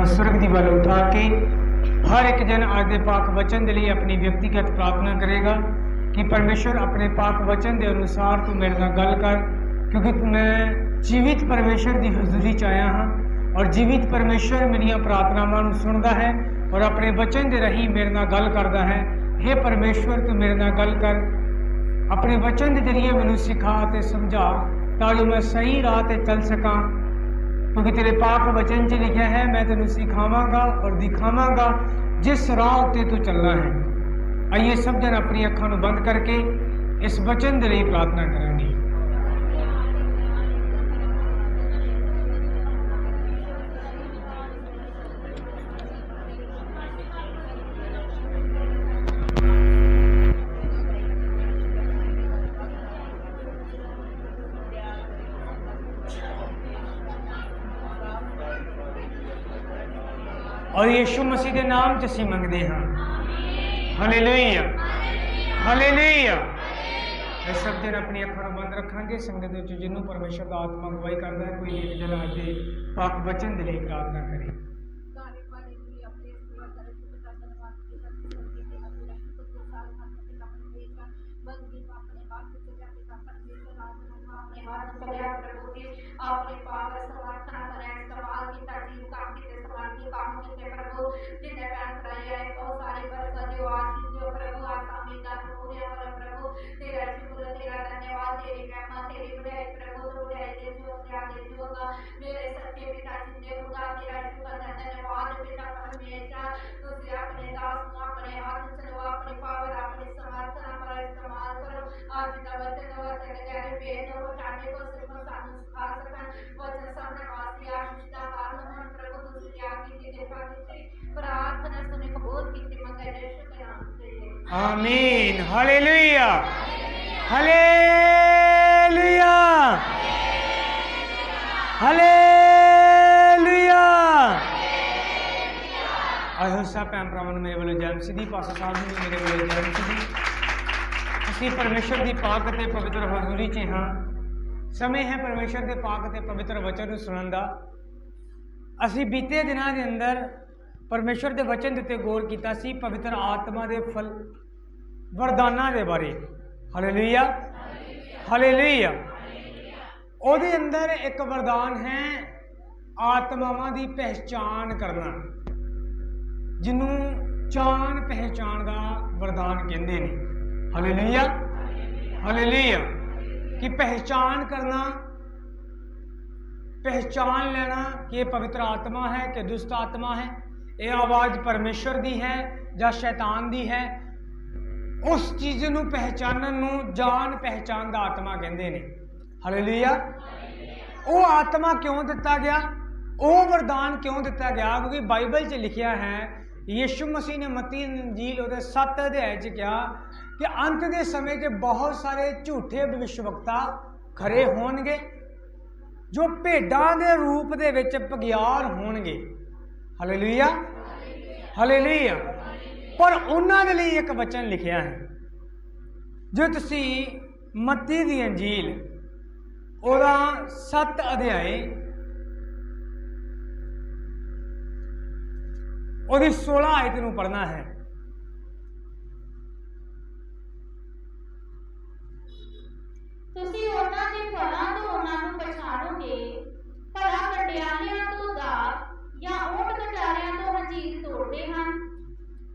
स्वर्ग की वल उठा के हर एक जन आज के पाक वचन के लिए अपनी व्यक्तिगत प्रार्थना करेगा कि परमेश्वर अपने पाक वचन के अनुसार तू मेरे नाल गल कर, क्योंकि मैं जीवित परमेश्वर की हजूरी च आया हाँ और जीवित परमेश्वर मेरिया प्रार्थनावां नूं सुनता है और अपने वचन के रही मेरे नाल गल करता है। हे परमेश्वर तू मेरे नाल गल कर, अपने वचन के जरिए मैनूं सिखा ते समझा ताकि मैं सही राह ते चल सका, क्योंकि तेरे पाक वचन च लिखा है मैं तेनों सिखावांगा और दिखावांगा जिस राह उत्ते तू चलना है। आइए सब जन अपनी अखां नूं बंद करके इस वचन के लिए प्रार्थना करेंगे। और यीशु मसीह के नाम च असीं मंगदे हां। Hallelujah hallelujah. सब जन अपनी अखां बंद रखांगे। संगत विच जिन्हों परमेश्वर का आत्मा अगवाई करता है कोई एक जन अज दे पाक वचन के लिए प्रार्थना करे। अपने पावर समर्थन करें सवाल की तजीब काम की सवाल की काम की प्रभु जिन्हें पैन कराई है बहुत सारी बरकत जो आशीष जो प्रभु आसामी का पूरे और प्रभु तेरा शुक्र तेरा धन्यवाद तेरी महिमा तेरी बड़ाई प्रभु तो बड़ाई दे जो क्या दे जोगा मेरे सच्चे पिता जिंदे खुदा तेरा शुक्र धन्यवाद पिता परमेश्वर तुझे अपने दास को अपने हाथ चलो अपने पावर अपने समर्थन पर इस्तेमाल करो आज का वचन और तेरे बेन को उठाने को सिर्फ सानू सिखा सकन वचन सामने वास्ते आशीष का कारण हम प्रभु तुझे आगे की देखा की प्रार्थना सुने कबूल की मंगे यीशु के नाम से आमीन। Hallelujah hallelujah hallelujah. आयो सब भैन भरावां नूं मेरे वालों जय मसीह दी, पास्टर साहब नूं मेरे वालों जय मसीह दी। असीं परमेश्वर की पाक ते पवित्र हजूरी च हाँ। समय है परमेश्वर के पाक ते पवित्र वचन सुनने का। असी बीते दिनों के अंदर परमेश्वर के वचन के उत्ते गौर किया सी पवित्र आत्मा के फल वरदाना के बारे। Hallelujah hallelujah. ਉਹਦੇ अंदर एक वरदान है आत्मावां की पहचान करना, जिन्हों चान पहचान का वरदान कहते हैं। Hallelujah hallelujah. कि पहचान करना, पहचान लेना कि पवित्र आत्मा है कि दुष्ट आत्मा है, ये आवाज़ परमेश्वर की है या शैतान की है, उस चीज़ को पहचानन नूं जान पहचान का आत्मा कहते हैं। हालेलुया। वो आत्मा क्यों दिता गया, वो वरदान क्यों दिता गया, क्योंकि बाइबल च लिखा है यीशु मसीह ने मत्ती इंजील उहदे 7 अध्याय च कहा कि अंत के समय के बहुत सारे झूठे भविष्यवक्ता खड़े होणगे जो भेडां दे रूप दे विच पगियार होणगे। Hallelujah hallelujah. पर उन्हां दे लई एक वचन लिखिया है, जो तुसी मत्ती दी इंजील ओदा 7 अध्याय ओदी 16 आयत नूं पढ़ना है। ਤੁਸੀਂ ਉਹਨਾਂ ਦੇ ਫਲਾਂ ਤੋਂ ਉਹਨਾਂ ਨੂੰ ਪਛਾਣੋਗੇ, ਭਲਾ ਕੰਡਿਆਲਿਆਂ ਤੋਂ ਦਾਖ ਜਾਂ ਊਂਟ ਕਟਾਰਿਆਂ ਤੋਂ ਹੰਜੀਰ ਤੋੜਦੇ ਹਨ।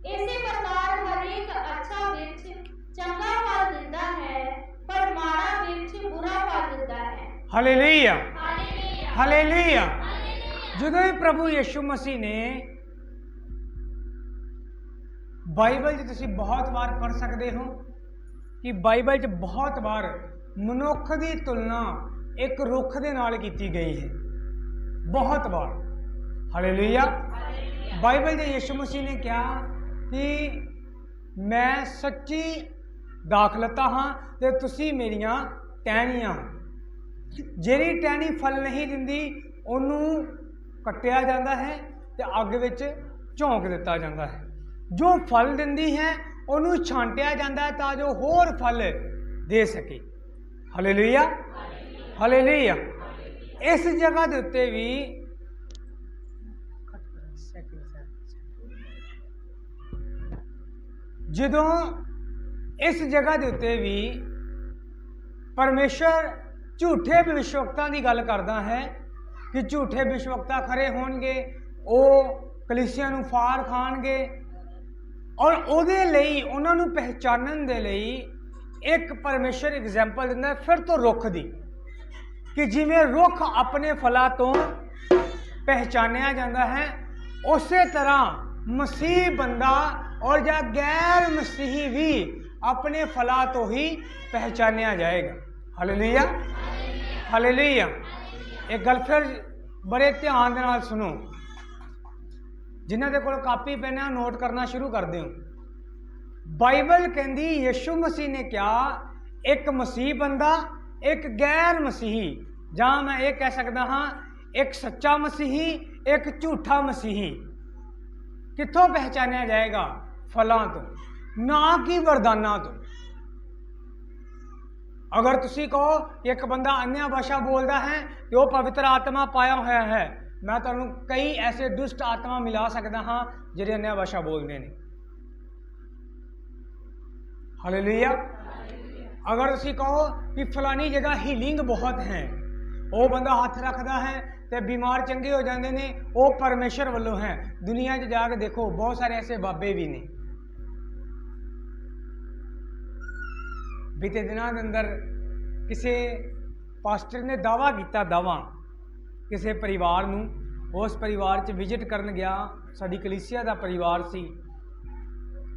ਇਸੇ ਪ੍ਰਕਾਰ ਹਰੇਕ ਅੱਛਾ ਬਿਰਛ ਚੰਗਾ ਫਲ ਦਿੰਦਾ ਹੈ, ਪਰ ਮਾੜਾ ਬਿਰਛ ਬੁਰਾ ਫਲ ਦਿੰਦਾ ਹੈ। Hallelujah hallelujah hallelujah. ਜਦੋਂ ਵੀ प्रभु यीशु मसीह ने बाइबल च तुसीं बहुत बार पढ़ सकते हो कि बाइबल च बहुत बार मनुख की तुलना एक रुख के नाल की गई है, बहुत बार। हालेलुया। बाइबल में यीशु मसीह ने कहा कि मैं सच्ची दाखलता हाँ ते तुसी मेरियां टहनियां। जिहड़ी टहनी फल नहीं दिंदी उन्हों कट्टिया जाता है ते अग विच झोंक दिता जाता है, जो फल दिंदी है उन्होंने छांटिया जाता है ताकि होर फल दे सके। Hallelujah hallelujah. इस जगह के उत्ते भी ਜਦੋਂ ਇਸ ਜਗ੍ਹਾ ਦੇ ਉੱਤੇ ਵੀ ਪਰਮੇਸ਼ਰ ਝੂਠੇ ਭਵਿੱਖਵਕਤਾ ਦੀ ਗੱਲ ਕਰਦਾ ਹੈ ਕਿ ਝੂਠੇ ਭਵਿੱਖਵਕਤਾ ਖਰੇ ਹੋਣਗੇ, ਉਹ ਕਲੀਸਿਆ ਨੂੰ ਫਾੜ ਖਾਣਗੇ, ਔਰ ਉਹਦੇ ਲਈ ਉਹਨਾਂ ਨੂੰ ਪਹਿਚਾਨਣ ਦੇ ਲਈ ਇੱਕ ਪਰਮੇਸ਼ਰ ਐਗਜ਼ਾਮਪਲ ਦਿੰਦਾ ਫਿਰ ਤੋਂ ਰੁੱਖ ਦੀ, ਕਿ ਜਿਵੇਂ ਰੁੱਖ ਆਪਣੇ ਫਲਾਂ ਤੋਂ ਪਹਿਚਾਨਿਆ ਜਾਂਦਾ ਹੈ, ਉਸੇ ਤਰ੍ਹਾਂ ਮਸੀਹ ਬੰਦਾ और या गैर मसीही भी अपने फला तो ही पहचानिया जाएगा। Hallelujah, hallelujah. एक गल फिर बड़े ध्यान दे नाल सुनो, जिन्हां दे कोल कापी पेन नोट करना शुरू कर दिओ। बाइबल कहंदी यीशु मसीह ने क्या एक मसीह बंदा, एक गैर मसीही, जां मैं ये कह सकदा हाँ एक सच्चा मसीही, एक झूठा मसीही। कित्थों पहचानिया जाएगा? फलों तो, ना कि वरदाना तो। अगर तुसी कहो एक बंदा अन्य भाषा बोलता है तो वह पवित्र आत्मा पाया हुआ है, मैं तुहानू कई ऐसे दुष्ट आत्मा मिला सकता हाँ जिहड़े अन्य भाषा बोलते हैं। हालेलुया। अगर तुसी कहो कि फलानी जगह हीलिंग बहुत है, वो बंदा हाथ रखता है तो बीमार चंगे हो जाते हैं, वो परमेश्वर वालों है। दुनिया च जाके देखो बहुत सारे ऐसे बाबे भी ने। बीते दिनों के अंदर किसी पास्टर ने दावा किया, दावा किसी परिवार नूं, उस परिवार च विजिट करन गया, साडी कलीसिया का परिवार सी,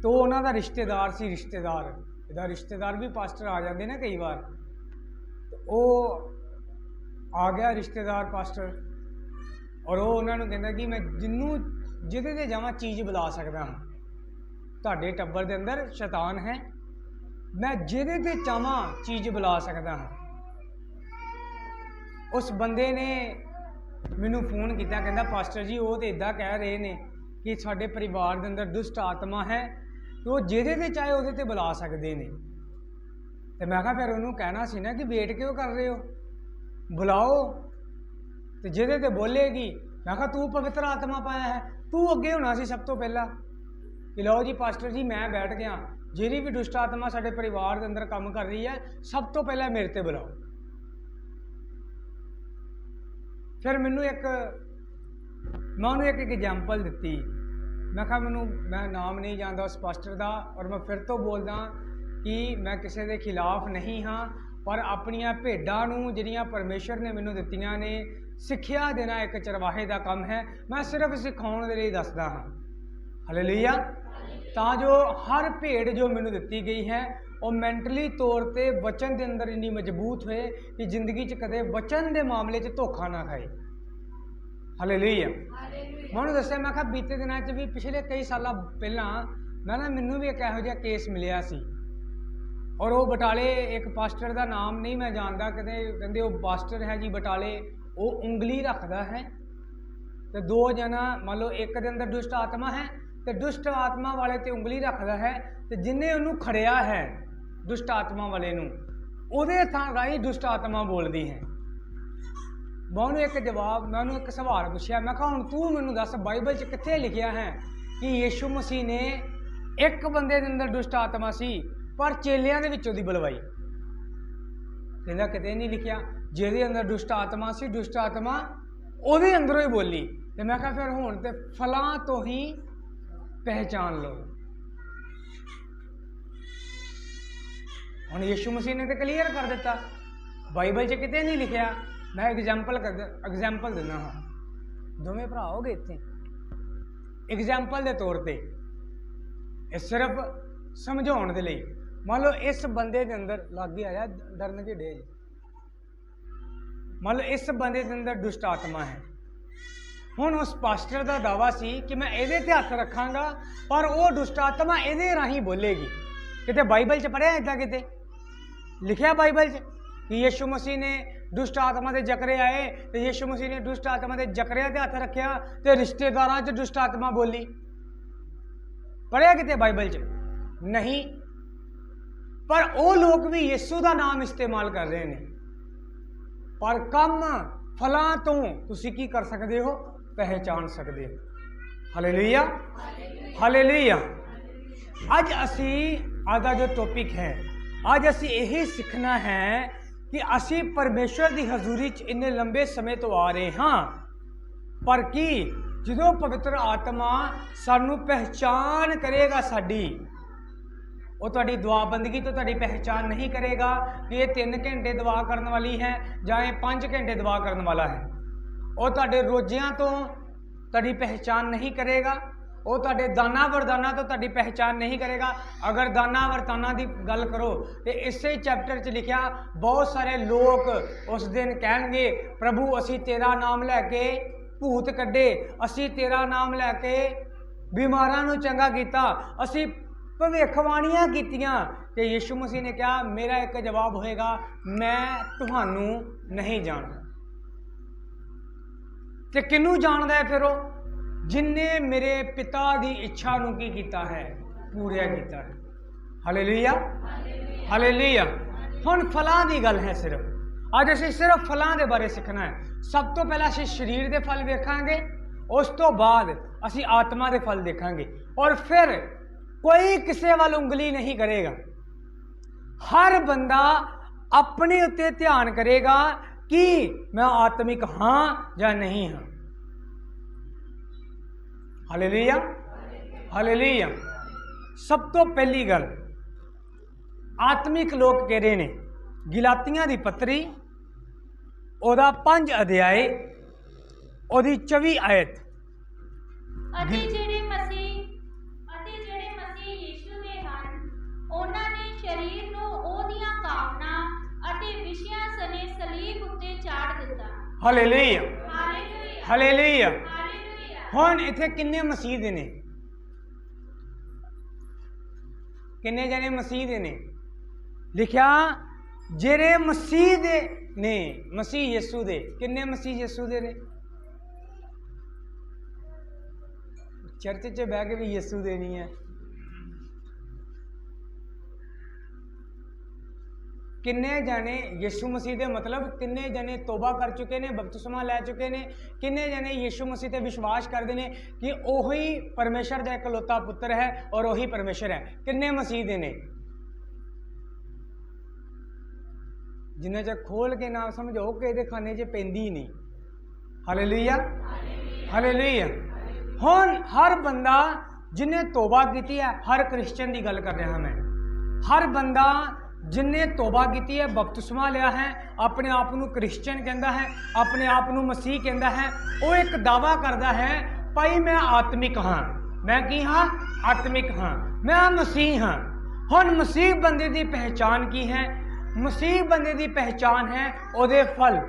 तो उन्हां दा रिश्तेदार सी, रिश्तेदार इहदा रिश्तेदार भी पास्टर आ जाते ना कई बार, तो वो आ गया रिश्तेदार पास्टर, और वो उन्होंने कहता कि मैं जिन्नू जिदे ते जावां चीज़ बुला सकता हाँ। तुहाडे टब्बर दे अंदर शैतान है, मैं जिदे ते चाहां चीज़ बुला सकता हाँ। उस बंदे ने मैनू फोन किया, कहता पास्टर जी वो तो इदा कह रहे हैं कि साडे परिवार दे अंदर दुष्ट आत्मा है, तो वो जिदे ते चाहे उहदे ते बुला सकते हैं। तो मैं कहा फिर उन्होंने कहना सी ना कि वेट क्यों कर रहे हो, बुलाओ, तो जिहदे ते बोलेगी। मैं कहा तू पवित्र आत्मा पाया है, तू अगे होना सी सब तो पहला कि लो जी पास्टर जी मैं बैठ गया, जिहड़ी भी दुष्ट आत्मा साडे परिवार के अंदर काम कर रही है सब तो पहला मेरे ते बुलाओ। फिर मैनू एक मैं उन्होंने एक एग्जाम्पल दी, मैं कहा मैं नाम नहीं जानता उस पास्टर का, और मैं फिर तो बोलदा कि मैं किसी के खिलाफ नहीं हाँ, पर अपनिया भेडां नूं जिहड़ियां परमेश्वर ने मैनू दित्तियां ने, सिक्ख्या देना एक चरवाहे का काम है, मैं सिर्फ सिखाउण दे लई दसदा हाँ। हालेलुया। तां जो हर भेड़ जो मैनू दित्ती गई है वो मैंटली तौर पर वचन के अंदर इन्नी मजबूत होए कि जिंदगी च कदे वचन के मामले च धोखा ना खाए। हालेलुया। मैं उन्होंने दस्सिया, मैं कहा बीते दिनों च भी पिछले कई साल पहला मैं ना मैनू भी एक इहो जिहा केस मिलिया सी, और वो बटाले एक पास्टर का नाम नहीं मैं जानता, कहते वो पास्टर है जी बटाले, वो उंगली रखता है, तो दो जना मान लो एक के अंदर दुष्ट आत्मा है, तो दुष्ट आत्मा वाले ते उंगली रखता है, तो जिन्हें उन्होंने खड़िया है दुष्ट आत्मा वाले नूं, उहदे थां राही दुष्ट आत्मा बोलती है। मैं उन्होंने एक जवाब, मैं उन्होंने एक सवाल पूछा, मैं कहा हुण तू मैनू दस बाइबल च कित्थे लिखिया है कि यीशु मसीह ने एक बंदे के अंदर दुष्ट आत्मा सी पर चेलियां दे विचों दी बुलवाई? कहंदा किते नहीं लिखिया, जिहदे अंदर दुष्ट आत्मा सी दुष्ट आत्मा उहदे अंदरों ही बोली। तो मैं कहा फिर हुण ते फलां तो ही पहचान लो। हुण यीशु मसीह ने तो क्लीयर कर दिता, बाइबल च किते नहीं लिखिया। मैं एग्जाम्पल दिना हाँ, दोवें भरा हो गए इत्थे एग्जाम्पल के तौर पर सिर्फ समझाउण दे लई। मान लो इस बंदे के अंदर लागे आया डरन के डे, मान लो इस बंदे के अंदर दुष्ट आत्मा है, हुण उस पास्टर का दावा सी कि मैं इहदे ते हथ रखांगा पर वो दुष्ट आत्मा इहदे राही बोलेगी। किते बाइबल च पढ़िया इदा, किते लिखिया बाइबल च कि यीशु मसीह ने दुष्ट आत्मा के जकरे आए, तो यीशु मसीह ने दुष्ट आत्मा के जकरिया ते हथ रखिया तो रिश्तेदारां च दुष्ट आत्मा बोली? पढ़िया किते बाइबल च? नहीं। पर वो लोग भी यीशु का नाम इस्तेमाल कर रहे हैं, पर कम फलां तो तुसी की कर सकते हो, पहचान सकते हो। Hallelujah, hallelujah. अज असी आज का जो टॉपिक है, अज असी यही सीखना है कि असी परमेश्वर की हजूरी च इन्ने लंबे समय तो आ रहे हाँ, पर कि जो पवित्र आत्मा सानू पहचान करेगा साड़ी, वो तुहाडी दुआ बंदगी तो तुहाडी पहचान नहीं करेगा कि ये 3 घंटे दुआ करने वाली है या ये 5 घंटे दुआ करने वाला है। वो तुहाडे रोजियां तो तुहाडी पहचान नहीं करेगा, वो तुहाडे दाना वरदाना तो तुहाडी पहचान नहीं करेगा। अगर दाना वरदाना की गल करो तो इसे चैप्टर च लिखा, बहुत सारे लोग उस दिन कहेंगे प्रभु असी तेरा नाम लैके भूत कड्डे, असी तेरा नाम लैके बीमारां नूं चंगा कीता, असी भविष्यवाणियां कीतियां। ते यीशु मसीह ने कहा मेरा एक जवाब होएगा, मैं तुहानू नहीं जानदा। ते किनू जानदा है फिर वो? जिन्ने मेरे पिता की इच्छा नू की कीता है, पूरा कीता है। Hallelujah, hallelujah. हुण फलां दी गल है, सिर्फ अज असीं सिर्फ फलां दे बारे सीखना है। सब तो पहला असीं शरीर दे फल वेखांगे, उस तो बाद असीं आत्मा दे फल देखांगे, और फिर कोई किसी वाल उंगली नहीं करेगा। हर बंदा अपने उत्ते ध्यान करेगा कि मैं आत्मिक हाँ या नहीं हाँ। Hallelujah, hallelujah. सब तो पहली गल आत्मिक लोग कह रहे ने, गिलातियां दी पत्री ओदा 5 अध्याय ओदी 24 आयत, ਅਤੇ ਜਿਹੜੇ ਮਸੀਹ ਯੀਸ਼ੂ ਦੇ ਹਨ, ਉਹਨਾਂ ਨੇ ਸਰੀਰ ਨੂੰ ਉਹਦੀਆਂ ਕਾਮਨਾ ਅਤੇ ਵਿਸ਼ਿਆਂ ਸਣੇ ਸਲੀਬ ਉੱਤੇ ਚਾੜ ਦਿੱਤਾ। Hallelujah, hallelujah, hallelujah. ਹਾਲੇਲੂਇਆ। ਹੁਣ ਇੱਥੇ ਕਿੰਨੇ ਮਸੀਹ ਦੇ ਨੇ? ਕਿੰਨੇ ਜਣੇ ਮਸੀਹ ਦੇ ਨੇ? ਲਿਖਿਆ ਜਿਹੜੇ ਮਸੀਹ ਦੇ ਨੇ, ਮਸੀਹ ਯਿਸੂ ਦੇ। ਕਿੰਨੇ ਮਸੀਹ ਯਿਸੂ ਦੇ ਨੇ? चर्च च बह के भी यीशु देनी है। किन्ने जने यीशु मसीह दे मतलब किन्ने जने तौबा कर चुके ने, बपतिस्मा लै चुके ने, किन्ने जने यीशु मसीह ते विश्वास करते हैं कि ओही परमेश्वर दा इकलौता पुत्र है और ओही परमेश्वर है। किन्ने मसीह दे ने? जिन्हें च खोल के ना समझो कि ये खाने च पैंदी ही नहीं। Hallelujah, hallelujah. हुण हर बंदा जिन्हें तौबा की है, हर क्रिश्चियन की गल कर रहा मैं, हर बंदा जिन्हें तौबा की है, बपतिस्मा लिया है, अपने आप को क्रिश्चियन कहता है, अपने आप को मसीह कहता है, वो एक दावा करता है भाई मैं आत्मिक हाँ। मैं की हाँ? आत्मिक हाँ, मैं मसीह हाँ। हुण मसीह बंदे की पहचान की है? मसीह बंदे की पहचान है ओदे फल।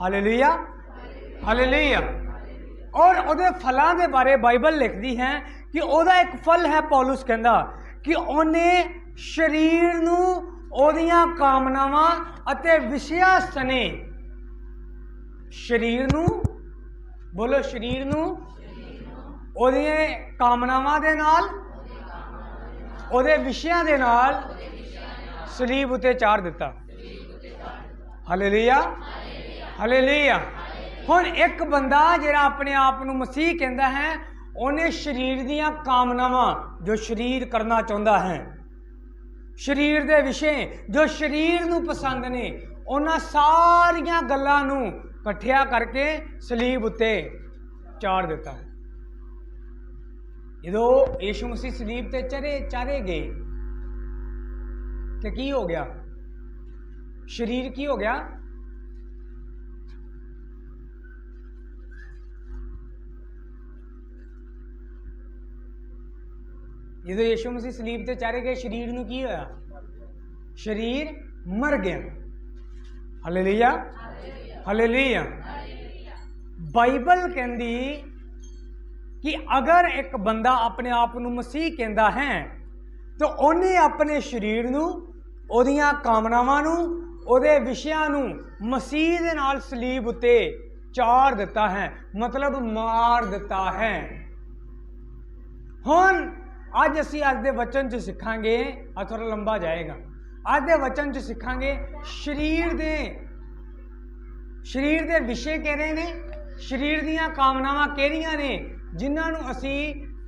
Hallelujah, hallelujah. और उहदे फलों के बारे बाइबल लिखती है कि उहदा एक फल है, पौलुस कहंदा कि उन्हें शरीर नू ओहदियां कामनावां अते विषयां सने, शरीर नू बोलो, शरीर नू ओहदियां कामनावां दे नाल, ओहदे विषयां दे नाल सलीब उते चाड़ दिता। Hallelujah, hallelujah. हुण एक बंदा जिहड़ा अपने आप को मसीह कहता है, उन्हें शरीर दीयां कामनावां जो शरीर करना चाहता है, शरीर दे विषय जो शरीर नूं पसंद ने, उन्हां सारियां गल्लां नूं इकट्ठिया करके सलीब उत्ते चाड़ दिता। जो यीशु मसीह सलीब ते चारे गए तो की हो गया? शरीर की हो गया? जो यीशु मसीह सलीब ते चारे गए, शरीर नूं की होया? शरीर मर गया। Hallelujah, hallelujah. बाइबल कहती कि अगर एक बंदा अपने आप को मसीह कहता है तो उन्हें अपने शरीर नूं, ओहदियां कामनावां नूं, ओहदे विषयां नूं मसीह दे नाल सलीब उत्ते चाड़ दिता है, मतलब मार दिता है। हुण अज असी अज दे वचन च सीखांगे, आज थोड़ा लंबा जाएगा, अज दे वचन च सीखांगे शरीर दे विषय कह रहे ने, शरीर दीयां कामनावां केहड़ियां ने, जिन्हां नूं असी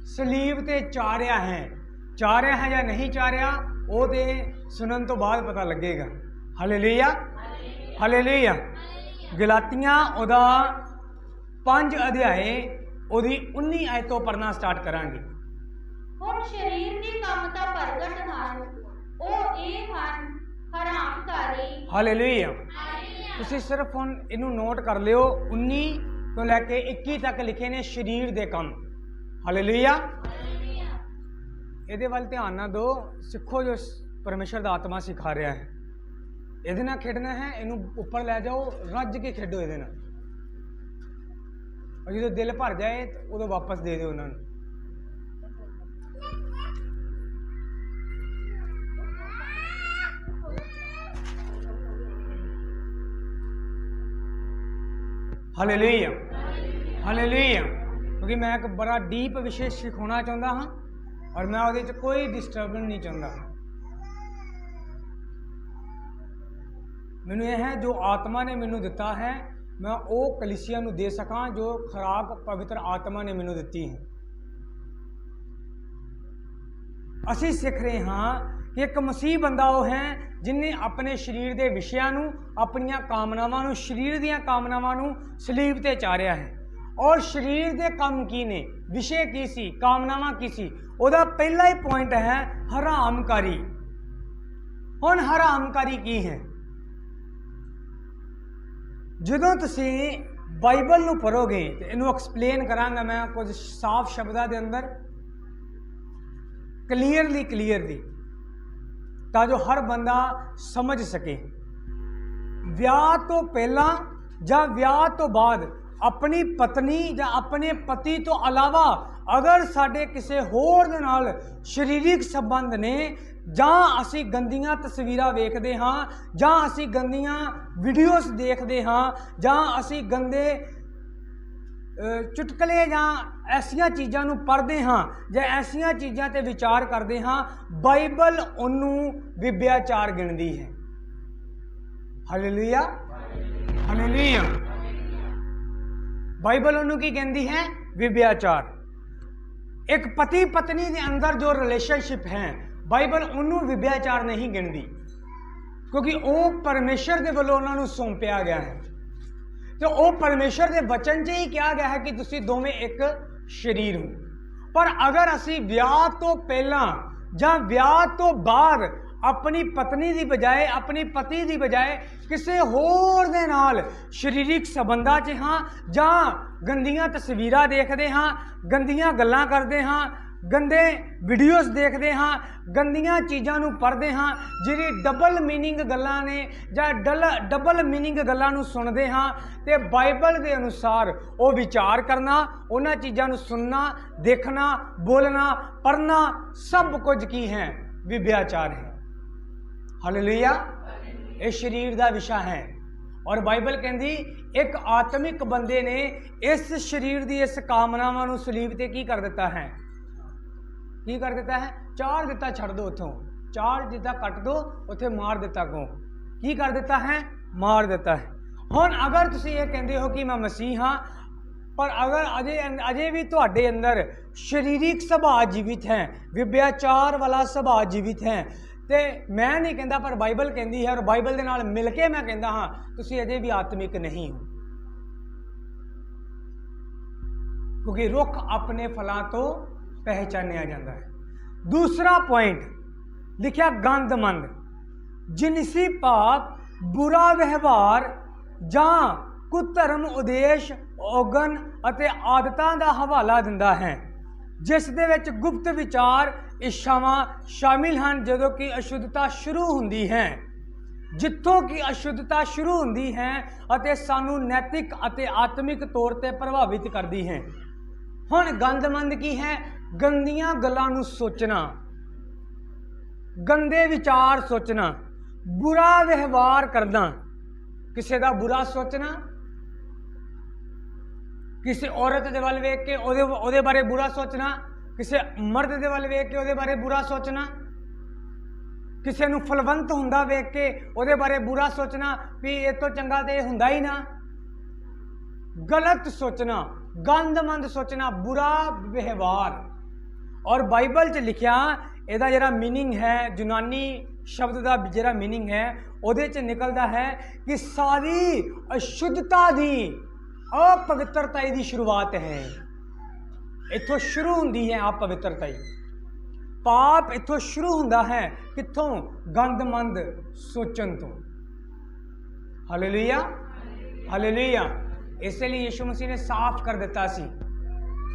सलीब ते चारिया है या नहीं चारिया वो तो सुनन तो बाद पता लगेगा। Hallelujah hallelujah. गलातियां ओदा 5 अध्याय ओदी 19 आयत तो पढ़ना स्टार्ट करांगे। हुण शरीर दी काम तां प्रगट हन, ओ ਇਹ ਹਨ हरामकारी। हालेलुया। तुसीं सिर्फ हुण इनू नोट कर लियो 19 तो लैके 21 तक लिखे ने शरीर दे काम। हालेलुया। ਇਹਦੇ ਵੱਲ ਧਿਆਨ ਨਾ ਦਿਓ, ਸਿੱਖੋ ਜੋ ਪਰਮੇਸ਼ਰ ਦਾ ਆਤਮਾ ਸਿਖਾ ਰਿਹਾ ਹੈ। ਇਹਦੇ ਨਾਲ ਖੇਡਣਾ ਹੈ, ਇਹਨੂੰ ਉੱਪਰ ਲੈ ਜਾਓ, ਰੱਜ ਕੇ ਖੇਡੋ ਇਹਦੇ ਨਾਲ। और जो दिल भर जाए तो उदों वापस दे दो उन्होंने। Hallelujah hallelujah. क्योंकि मैं एक बड़ा डीप विषय सिखाना चाहता हाँ और मैं वो कोई डिस्टर्बेंस नहीं चाहता। मैनू यह है जो आत्मा ने मैनू दिता है मैं वो कलीसिया नू दे सकां जो खुराक पवित्र आत्मा ने मैनू दी है। असी सीख रहे हाँ कि एक मसीह बंदा वो है जिन्हें अपने शरीर के विषयां नू अपनियां कामनावां नू शरीर दीयां कामनावां नू सलीब ते चारिया है। और शरीर के काम की ने, विषय की सी, कामनावां की सी, उहदा पहला ही पॉइंट है हरामकारी। हुण हरामकारी की है? ਜਦੋਂ ਤੁਸੀਂ बाइबल ਨੂੰ पढ़ोगे तो इनू एक्सप्लेन करांगा मैं कुछ साफ शब्दों के अंदर क्लीयरली ताकि हर बंदा समझ सके। विआह तो पहला या विआह तो बाद अपनी पत्नी या अपने पति तो अलावा अगर साडे किसी होर दे नाल शरीरिक संबंध ने जां असी गंदियां तस्वीरां वेखदे हाँ जां असी गंदियां वीडियोस देखते हाँ जां असी गंदे चुटकले जां ऐसियां चीज़ां नूं पढ़दे हाँ जां ऐसियां चीज़ां ते विचार करते हाँ, बाइबल उन्नू विभ्याचार गिणदी है। Hallelujah hallelujah. बाइबल उन्नू की कहती है? विभ्याचार। एक पति पत्नी के अंदर जो रिलेशनशिप है बाइबल उन्नू विभ्याचार नहीं गिणदी क्योंकि वो परमेश्वर के वालों उन्होंने सौंपया गया है। तो वो परमेश्वर के वचन से ही कहा गया है कि तुसी दोवें एक शरीर हो। पर अगर असी विआह तो पहला या विआह तो बाद अपनी पत्नी की बजाय अपनी पति की बजाय किसी होर दे नाल शरीरिक संबंधां च हाँ जां गंदियां तस्वीरां देखते हाँ, गंदियां गल्लां करते हाँ, गंदे वीडियोस देखते हाँ, गंदियां चीज़ां नूं पढ़ते हाँ, जिहड़ी डबल मीनिंग गल्लां ने जां डबल मीनिंग गल्लां नूं सुनते हाँ, तो बाइबल के अनुसार वो विचार करना, उन्हां चीज़ां नूं सुनना, देखना, बोलना, पढ़ना सब कुछ की है विभ्याचार है। हालेलुया। ये शरीर का विषय है और बाइबल कहती एक आत्मिक बंदे ने इस शरीर की इस कामनावां नूं सलीब ते की कर दिता है? की कर दिता है? चार दिता छड़ दो, उतों चार दिता कट दो, उथे मार दिता को की कर दिता है? मार दिता है। हुण अगर तुसीं ये कहते हो कि मैं मसीह हाँ पर अगर अजे भी तुहाडे अंदर शरीरिक सुभाव जीवित है, विभ्याचार वाला सुभाव जीवित है, तो मैं नहीं कहता पर बाइबल कहती है और बाइबल के नाल मिल के मैं कहता हाँ तुसीं अजे भी आत्मिक नहीं हो। क्योंकि रुख अपने फलों तो पहचानिया जाता है। दूसरा पॉइंट लिखा गंदमंद, जिनसी पाप, बुरा व्यवहार जां कुधर्म उद्देश औगन अते आदतां दा हवाला दिंदा है जिस दे विच गुप्त विचार इच्छावां शामिल हैं। जदों की अशुद्धता शुरू होंदी है, जिथों की अशुद्धता शुरू होंदी है अते सानू नैतिक अते आत्मिक तौर पर प्रभावित करती है। हुण गंदमंद की है? गंदियां गल्लां नूं सोचना, गंदे विचार सोचना, बुरा व्यवहार करना, किसी का बुरा सोचना, किसी औरत के वल वेख के ओदे बारे बुरा सोचना, किसी मर्द के वल वेख के ओदे बारे बुरा सोचना, किसी नूं फलवंत हुंदा वेख के ओदे बारे बुरा सोचना भी ये तो चंगा तो हुंदा ही ना। गलत सोचना, गंदमंद सोचना, बुरा व्यवहार। और बाइबल च लिखिया ਇਹਦਾ ਜਿਹੜਾ मीनिंग है, यूनानी शब्द का ਜਿਹੜਾ मीनिंग है ਉਹਦੇ ਚ ਨਿਕਲਦਾ है कि सारी अशुद्धता ਦੀ, अपवित्रता ਦੀ शुरुआत है। इत्थों शुरू होंदी है अपवित्रता। पाप इत्थों शुरू होंदा है कित्थों? गंदमंद सोचन तो। Hallelujah, hallelujah. इसलिए यीशु मसीह ने साफ कर दिता सी,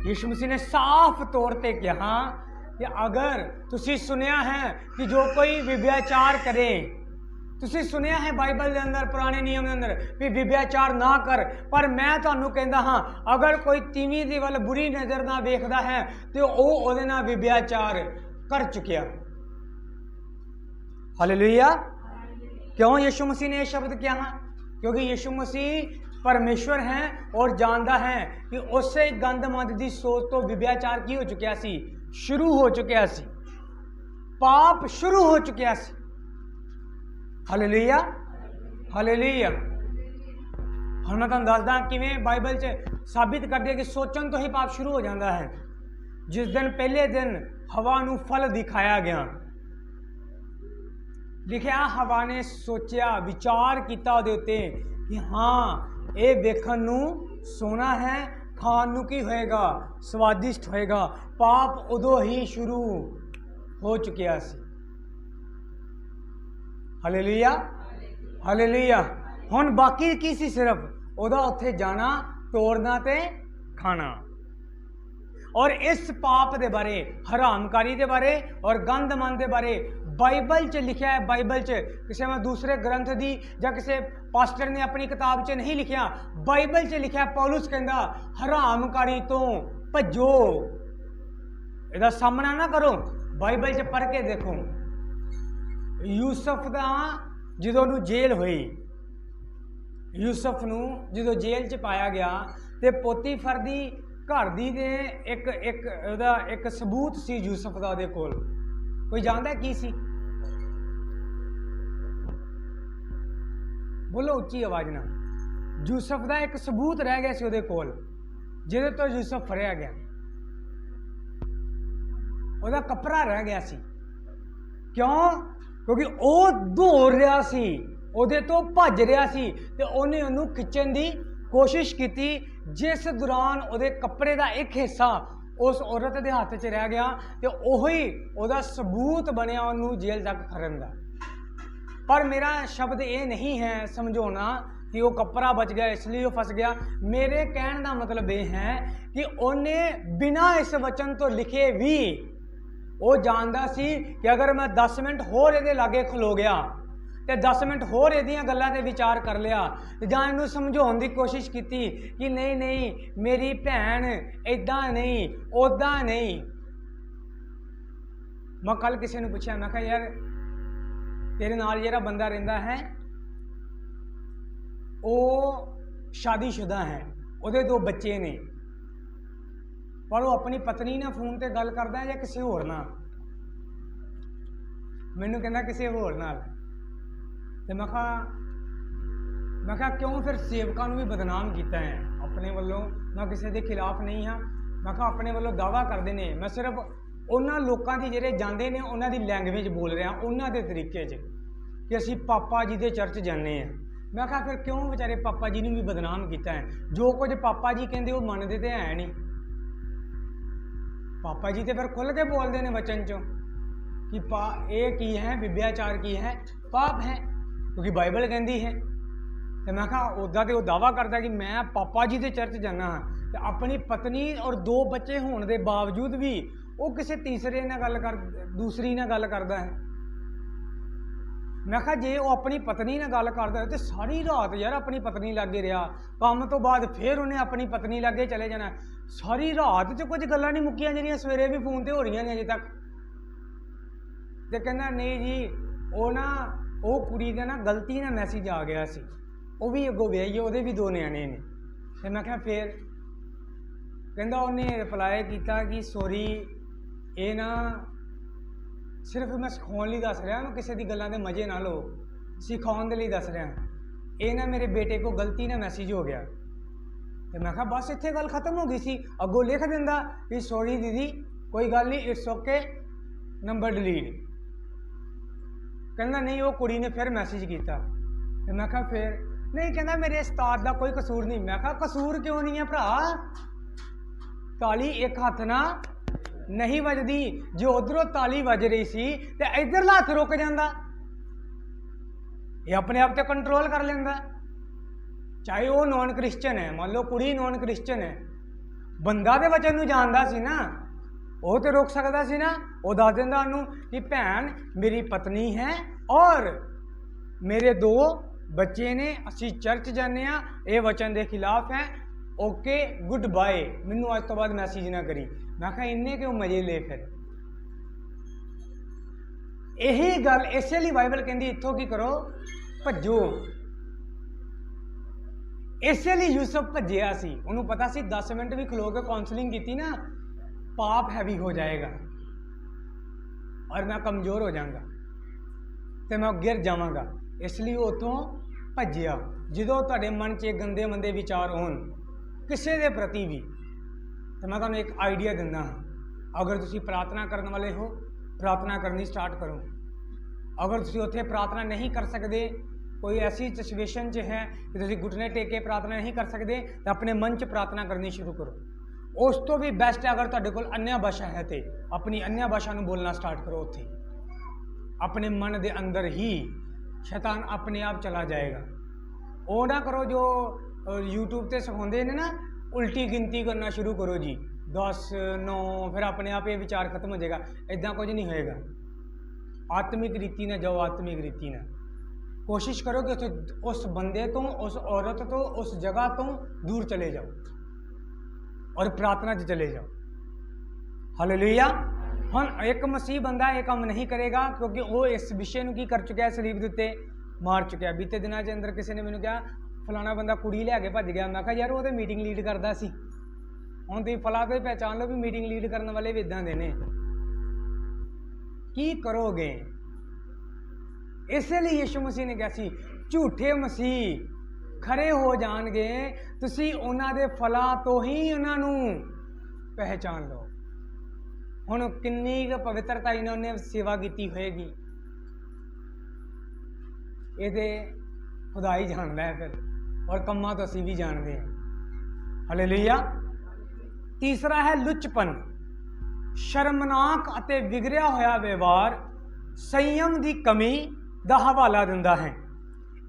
यीशु मसीह ने साफ तौर पर कहा कि अगर तुसी सुनिया है कि जो कोई विव्याचार करे, तुसी सुनिया है बाइबल के अंदर, पुराने नियम के अंदर भी विव्याचार ना कर, पर मैं तुहानू कहंदा हाँ अगर कोई तीवीं दे वल बुरी नज़र ना वेखदा है तो वह उहदे नाल विव्याचार कर चुकिया। हालेलुया। क्यों यीशु मसीह ने यह शब्द कहा? क्योंकि यीशु मसीह परमेश्वर हैं और जानता है कि उसे गंदमंद की सोच तो विव्याचार की हो चुकिया सी, शुरू हो चुकिया सी, पाप शुरू हो चुकिया सी। Hallelujah, hallelujah. हम मैं तुहानू दसदा किवें बाइबल च साबित कर दिया कि सोचन तो ही पाप शुरू हो जाता है। जिस दिन पहले दिन हवा नू फल दिखाया गया, लिखिया हवा ने सोचा, विचार किया उहदे उत्ते कि हाँ ये वेखण नू सोना है, खाण नू की होएगा, स्वादिष्ट होएगा। पाप उदों ही शुरू हो चुकिया सी। Hallelujah, hallelujah. हुण बाकी की सी? सिर्फ उहदा उत्थे जाना, तोड़ना ते खाना। और इस पाप के बारे, हरामकारी के बारे और गंदमंद के बारे बाइबल च लिखा है। बाइबल च किसी में दूसरे ग्रंथ की या किसी पास्टर ने अपनी किताब च नहीं लिखा, बाइबल च लिखा। पौलुस कहंदा हरामकारी तो भजो, इसका सामना ना करो। बाइबल च पढ़ के देखो, यूसुफ का जो जेल हुई, यूसुफ नू जो जेल च पाया गया तो पोतीफर दी घर दी दे एक सबूत सी यूसुफ का उहदे कोल। कोई जानदा की सी? बोलो उच्ची आवाज ना। यूसुफ का एक सबूत रह गया सी उहदे कोल, जिहदे तो यूसुफ फड़िया गया। उहदा कपड़ा रह गया सी। क्यों? क्योंकि वह दौड़ रहा सी, उहदे तो भज रहा सी ते उहने उहनू खिच्चण दी कोशिश की, जिस दौरान उहदे कपड़े का एक हिस्सा उस औरत के हाथ च रह गया तो उही उहदा सबूत बनया उहनू जेल तक खड़न दा। पर मेरा शब्द ये नहीं है समझाना कि वो कपड़ा बच गया इसलिए वो फस गया। मेरे कहने का मतलब ये है कि उन्हें बिना इस वचन तो लिखे भी वो जानता सी कि अगर मैं 10 मिनट होर इहदे लागे खलो गया तो 10 मिनट होर इहदियां गल्लां ते विचार कर लिया, जां इहनूं समझाउण दी कोशिश की कि नहीं नहीं मेरी भैन इदां नहीं उदां नहीं। मैं कल किसी ने पूछा, मैं कहा यार तेरे नाल जिहड़ा बंदा रहिंदा है वो शादीशुदा है, उहदे 2 बच्चे ने, पर वो अपनी पत्नी ने फोन ते गल करदा है या किसी होर नाल? मैनूं कहंदा किसी होर नाल। तो मैं कहा क्यों फिर सेवकों भी बदनाम किया है अपने वालों? मैं किसी के खिलाफ नहीं हाँ, मैं कहा अपने वालों दावा करते हैं, मैं सिर्फ उन्होंने लोगों की ਜਿਹੜੇ ਜਾਂਦੇ ਨੇ ਉਹਨਾਂ ਦੀ लैंगवेज बोल रहा, ਉਹਨਾਂ ਦੇ तरीके कि असी पापा जी के चर्च जाने हैं। मैं कहा फिर क्यों बेचारे पापा जी ने भी बदनाम किया है? जो कुछ पापा जी कहते वो मानते तो है नहीं। पापा जी तो फिर खुल के बोलते हैं वचन चो कि ये की है, विव्याचार की है, पाप है, क्योंकि बाइबल कहती है। तो मैं कहा उदा तो दावा करता कि मैं पापा जी के चर्च जाना हाँ, तो अपनी पत्नी और 2 बच्चे होने के बावजूद भी वो किसी तीसरे नाल गल कर दूसरी नाल गल करता है। मैं कहा जे वो अपनी पत्नी नाल गल करता है तो सारी रात यार अपनी पत्नी लागे रहा, काम तो बाद फिर उन्हें अपनी पत्नी लागे चले जाना, सारी रात च कुछ गल्लां नहीं मुक्कियां जिहड़ियां सवेरे भी फोन ते हो रही ने अजे तक। तो कहना नहीं जी वो ना वो कुड़ी का ना गलती ना मैसेज आ गया सी, वो भी अगों विआही, वो भी 2 न्याणे ने। तो मैं कहा फिर कहंदा उन्हें रिप्लाई किया कि सॉरी ये ना सिर्फ मैं सिखाने लिए दस रहा, मैं किसी की गल्लां दे मजे ना लो, सिखाने के लिए दस रहा। ये ना मेरे बेटे को गलती ना मैसेज हो गया। तो मैं कहा बस इत्थे गल खत्म हो गई सी। अगों लिख दिंदा कि सॉरी दीदी कोई गल नहीं, इट्स ओके, नंबर डिलीट। कहना नहीं, वो कुड़ी ने फिर मैसेज किया। तो मैं कहा फिर नहीं, कहना मेरे उस्ताद का कोई कसूर नहीं। मैं कहा कसूर क्यों नहीं है भरा, ताली एक हथ ना नहीं वजदी, जो उधरों ताली वज रही सी ते इधरला हथ रुक जाता, ये अपने आप तो कंट्रोल कर लेंदा। चाहे वो नॉन क्रिश्चन है, मान लो कुड़ी नॉन क्रिश्चन है, बंदा तो वचन नूं जानदा सी ना, वो तो रोक सकता सी ना। वो दस दिंदा उन्होंने कि भैन मेरी पत्नी है और मेरे 2 बच्चे ने, असी चर्च जाने, ये वचन के खिलाफ है, ओके गुड बाय, मैनू अज तो बाद मैसेज ना करी। मैं कहा इन्हें क्यों मजे ले, फिर यही गल इसलिए बाइबल कहती इत्थों की करो, भज्जो। इसलिए यूसुफ भज्जिया सी, उन्होंने पता सी 10 मिनट भी खलो के काउंसलिंग की ना, पाप हैवी हो जाएगा और मैं कमज़ोर हो जाऊंगा तो मैं गिर जावांगा, इसलिए उतों भज्जिया। जो तुहाडे मन च गंदे मंदे विचार होन किसी के प्रति भी, तो मैं तुहानूं एक आइडिया दिंदा हाँ। अगर तुसीं प्रार्थना करने वाले हो, प्रार्थना करनी स्टार्ट करो। अगर तुसीं उत्थे प्रार्थना नहीं कर सकते, कोई ऐसी सिचुएशन च है कि तुसीं घुटने टेक के प्रार्थना नहीं कर सकते, तो अपने मन च प्रार्थना करनी शुरू करो। उस तो भी बेस्ट है अगर तुहाडे कोल अन्य भाषा है तो अपनी अन्य भाषा नूं बोलना स्टार्ट करो। उत्थे अपने मन के अंदर ही शैतान अपने आप चला जाएगा। वो ना करो जो यूट्यूब ते सिखाते हैं ना, उल्टी गिनती करना शुरू करो जी, 10 9, फिर अपने आप ये विचार खत्म हो जाएगा। इदा कुछ नहीं होएगा। आत्मिक रीति ना जाओ, आत्मिक रीति ना कोशिश करो कि उस बंदे तो, उस औरत तो, उस जगह तो दूर चले जाओ और प्रार्थना च चले जाओ। हालेलुया। हम एक मसीह बंदा ये काम नहीं करेगा क्योंकि वो इस विषय को की कर चुका है, सलीब के उत्ते मार चुका है। बीते दिनों के अंदर किसी ने मैंने कहा फलाना बंदा कुड़ी लिया भज गया। मैं कहा यार वो तो मीटिंग लीड करता सी, हुण तुसीं फला तो पहचान लो भी मीटिंग लीड करने वाले भी इदां दे ने। की करोगे? इसलिए यीशु मसीह ने कहा सी झूठे मसीह खरे हो जाणगे, तुसीं उन्हां दे फलां तो ही उन्हां नूं पहचान लो। हुण किन्नी क पवित्रता इन्होंने सेवा की होएगी, ये तो खुदा ही जानता है फिर, और कम्मा तो असीं भी जानते हैं। हालेलुया। तीसरा है लुचपन, शर्मनाक अते विगड़िया होया व्यवहार संयम की कमी का हवाला दिंदा है।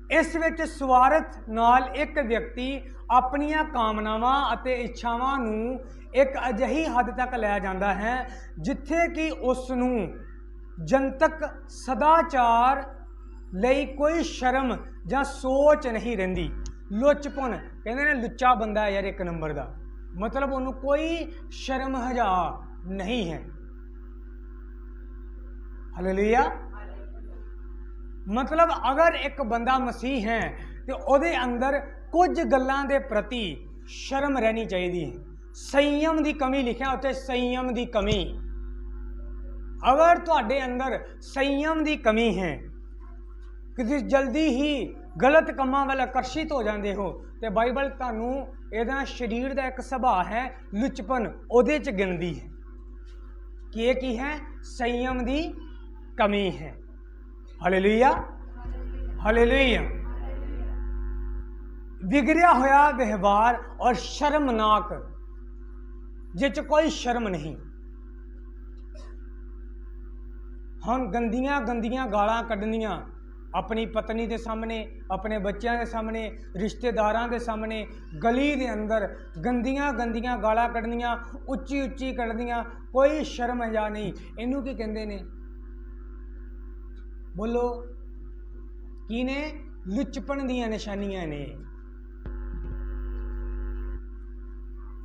इस विच स्वार्थ नाल एक व्यक्ति अपनियां कामनावां अते इच्छावां नूं एक अजिही हद तक लै जांदा है जिथे कि उस नूं जनतक सदाचार लई कोई शर्म जां सोच नहीं रहिंदी। लुचपन कहंदे ने लुच्चा बंदा है यार एक नंबर का, मतलब उन्होंने कोई शर्म हजा नहीं है। हालेलुया। मतलब अगर एक बंदा मसीह है तो ਉਹਦੇ अंदर कुछ गल्लां दे प्रति शर्म रहनी चाहिए। संयम की कमी लिखा उत्ते, संयम की कमी। अगर तुहाडे अंदर संयम की कमी है कि तुसीं जल्दी ही गलत कामां वाल आकर्षित हो जाते हो, तो बाइबल तुहानूं इहदा शरीर का एक सुभाव है लुचपन ਉਹਦੇ च गिनदी है कि यह की है, संयम की कमी है। हालेलुया। हालेलुया। बिगड़िया होया व्यवहार और शर्मनाक, जिस कोई शर्म नहीं। हम गंदियां गंदियां गालां कढ़नियां अपनी पत्नी के सामने, अपने बच्चों के सामने, रिश्तेदारों के सामने, गली के अंदर गंदियां गंदियां गालां कढ़नियां, उच्ची उच्ची कढ़नियां, कोई शर्म हजा नहीं। इनू की कहते ने? बोलो की ने? लुचपन दियां निशानियां ने।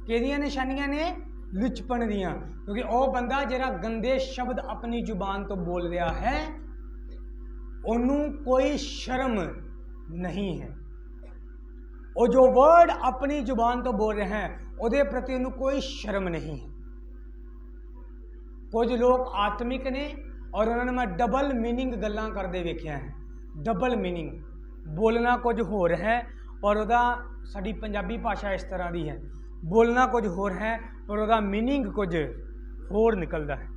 किहदियां निशानियां ने? लुचपन दियां। क्योंकि वह बंदा जिहड़ा गंदे शब्द अपनी जुबान तो बोल रहा है, उन्हों कोई शर्म नहीं है। वो जो वर्ड अपनी जुबान तो बोल रहे हैं उसके प्रति उन्होंने कोई शर्म नहीं है। कुछ लोग आत्मिक ने और उन्होंने मैं डबल मीनिंग गल्लां करते वेख्या है। डबल मीनिंग बोलना कुछ होर है पर ਉਹਦਾ ਸਾਡੀ ਪੰਜਾਬੀ ਭਾਸ਼ਾ ਇਸ ਤਰ੍ਹਾਂ ਦੀ ਹੈ, ਬੋਲਣਾ ਕੁਝ ਹੋਰ ਹੈ ਪਰ ਉਹਦਾ ਮੀਨਿੰਗ ਕੁਝ ਹੋਰ ਨਿਕਲਦਾ ਹੈ।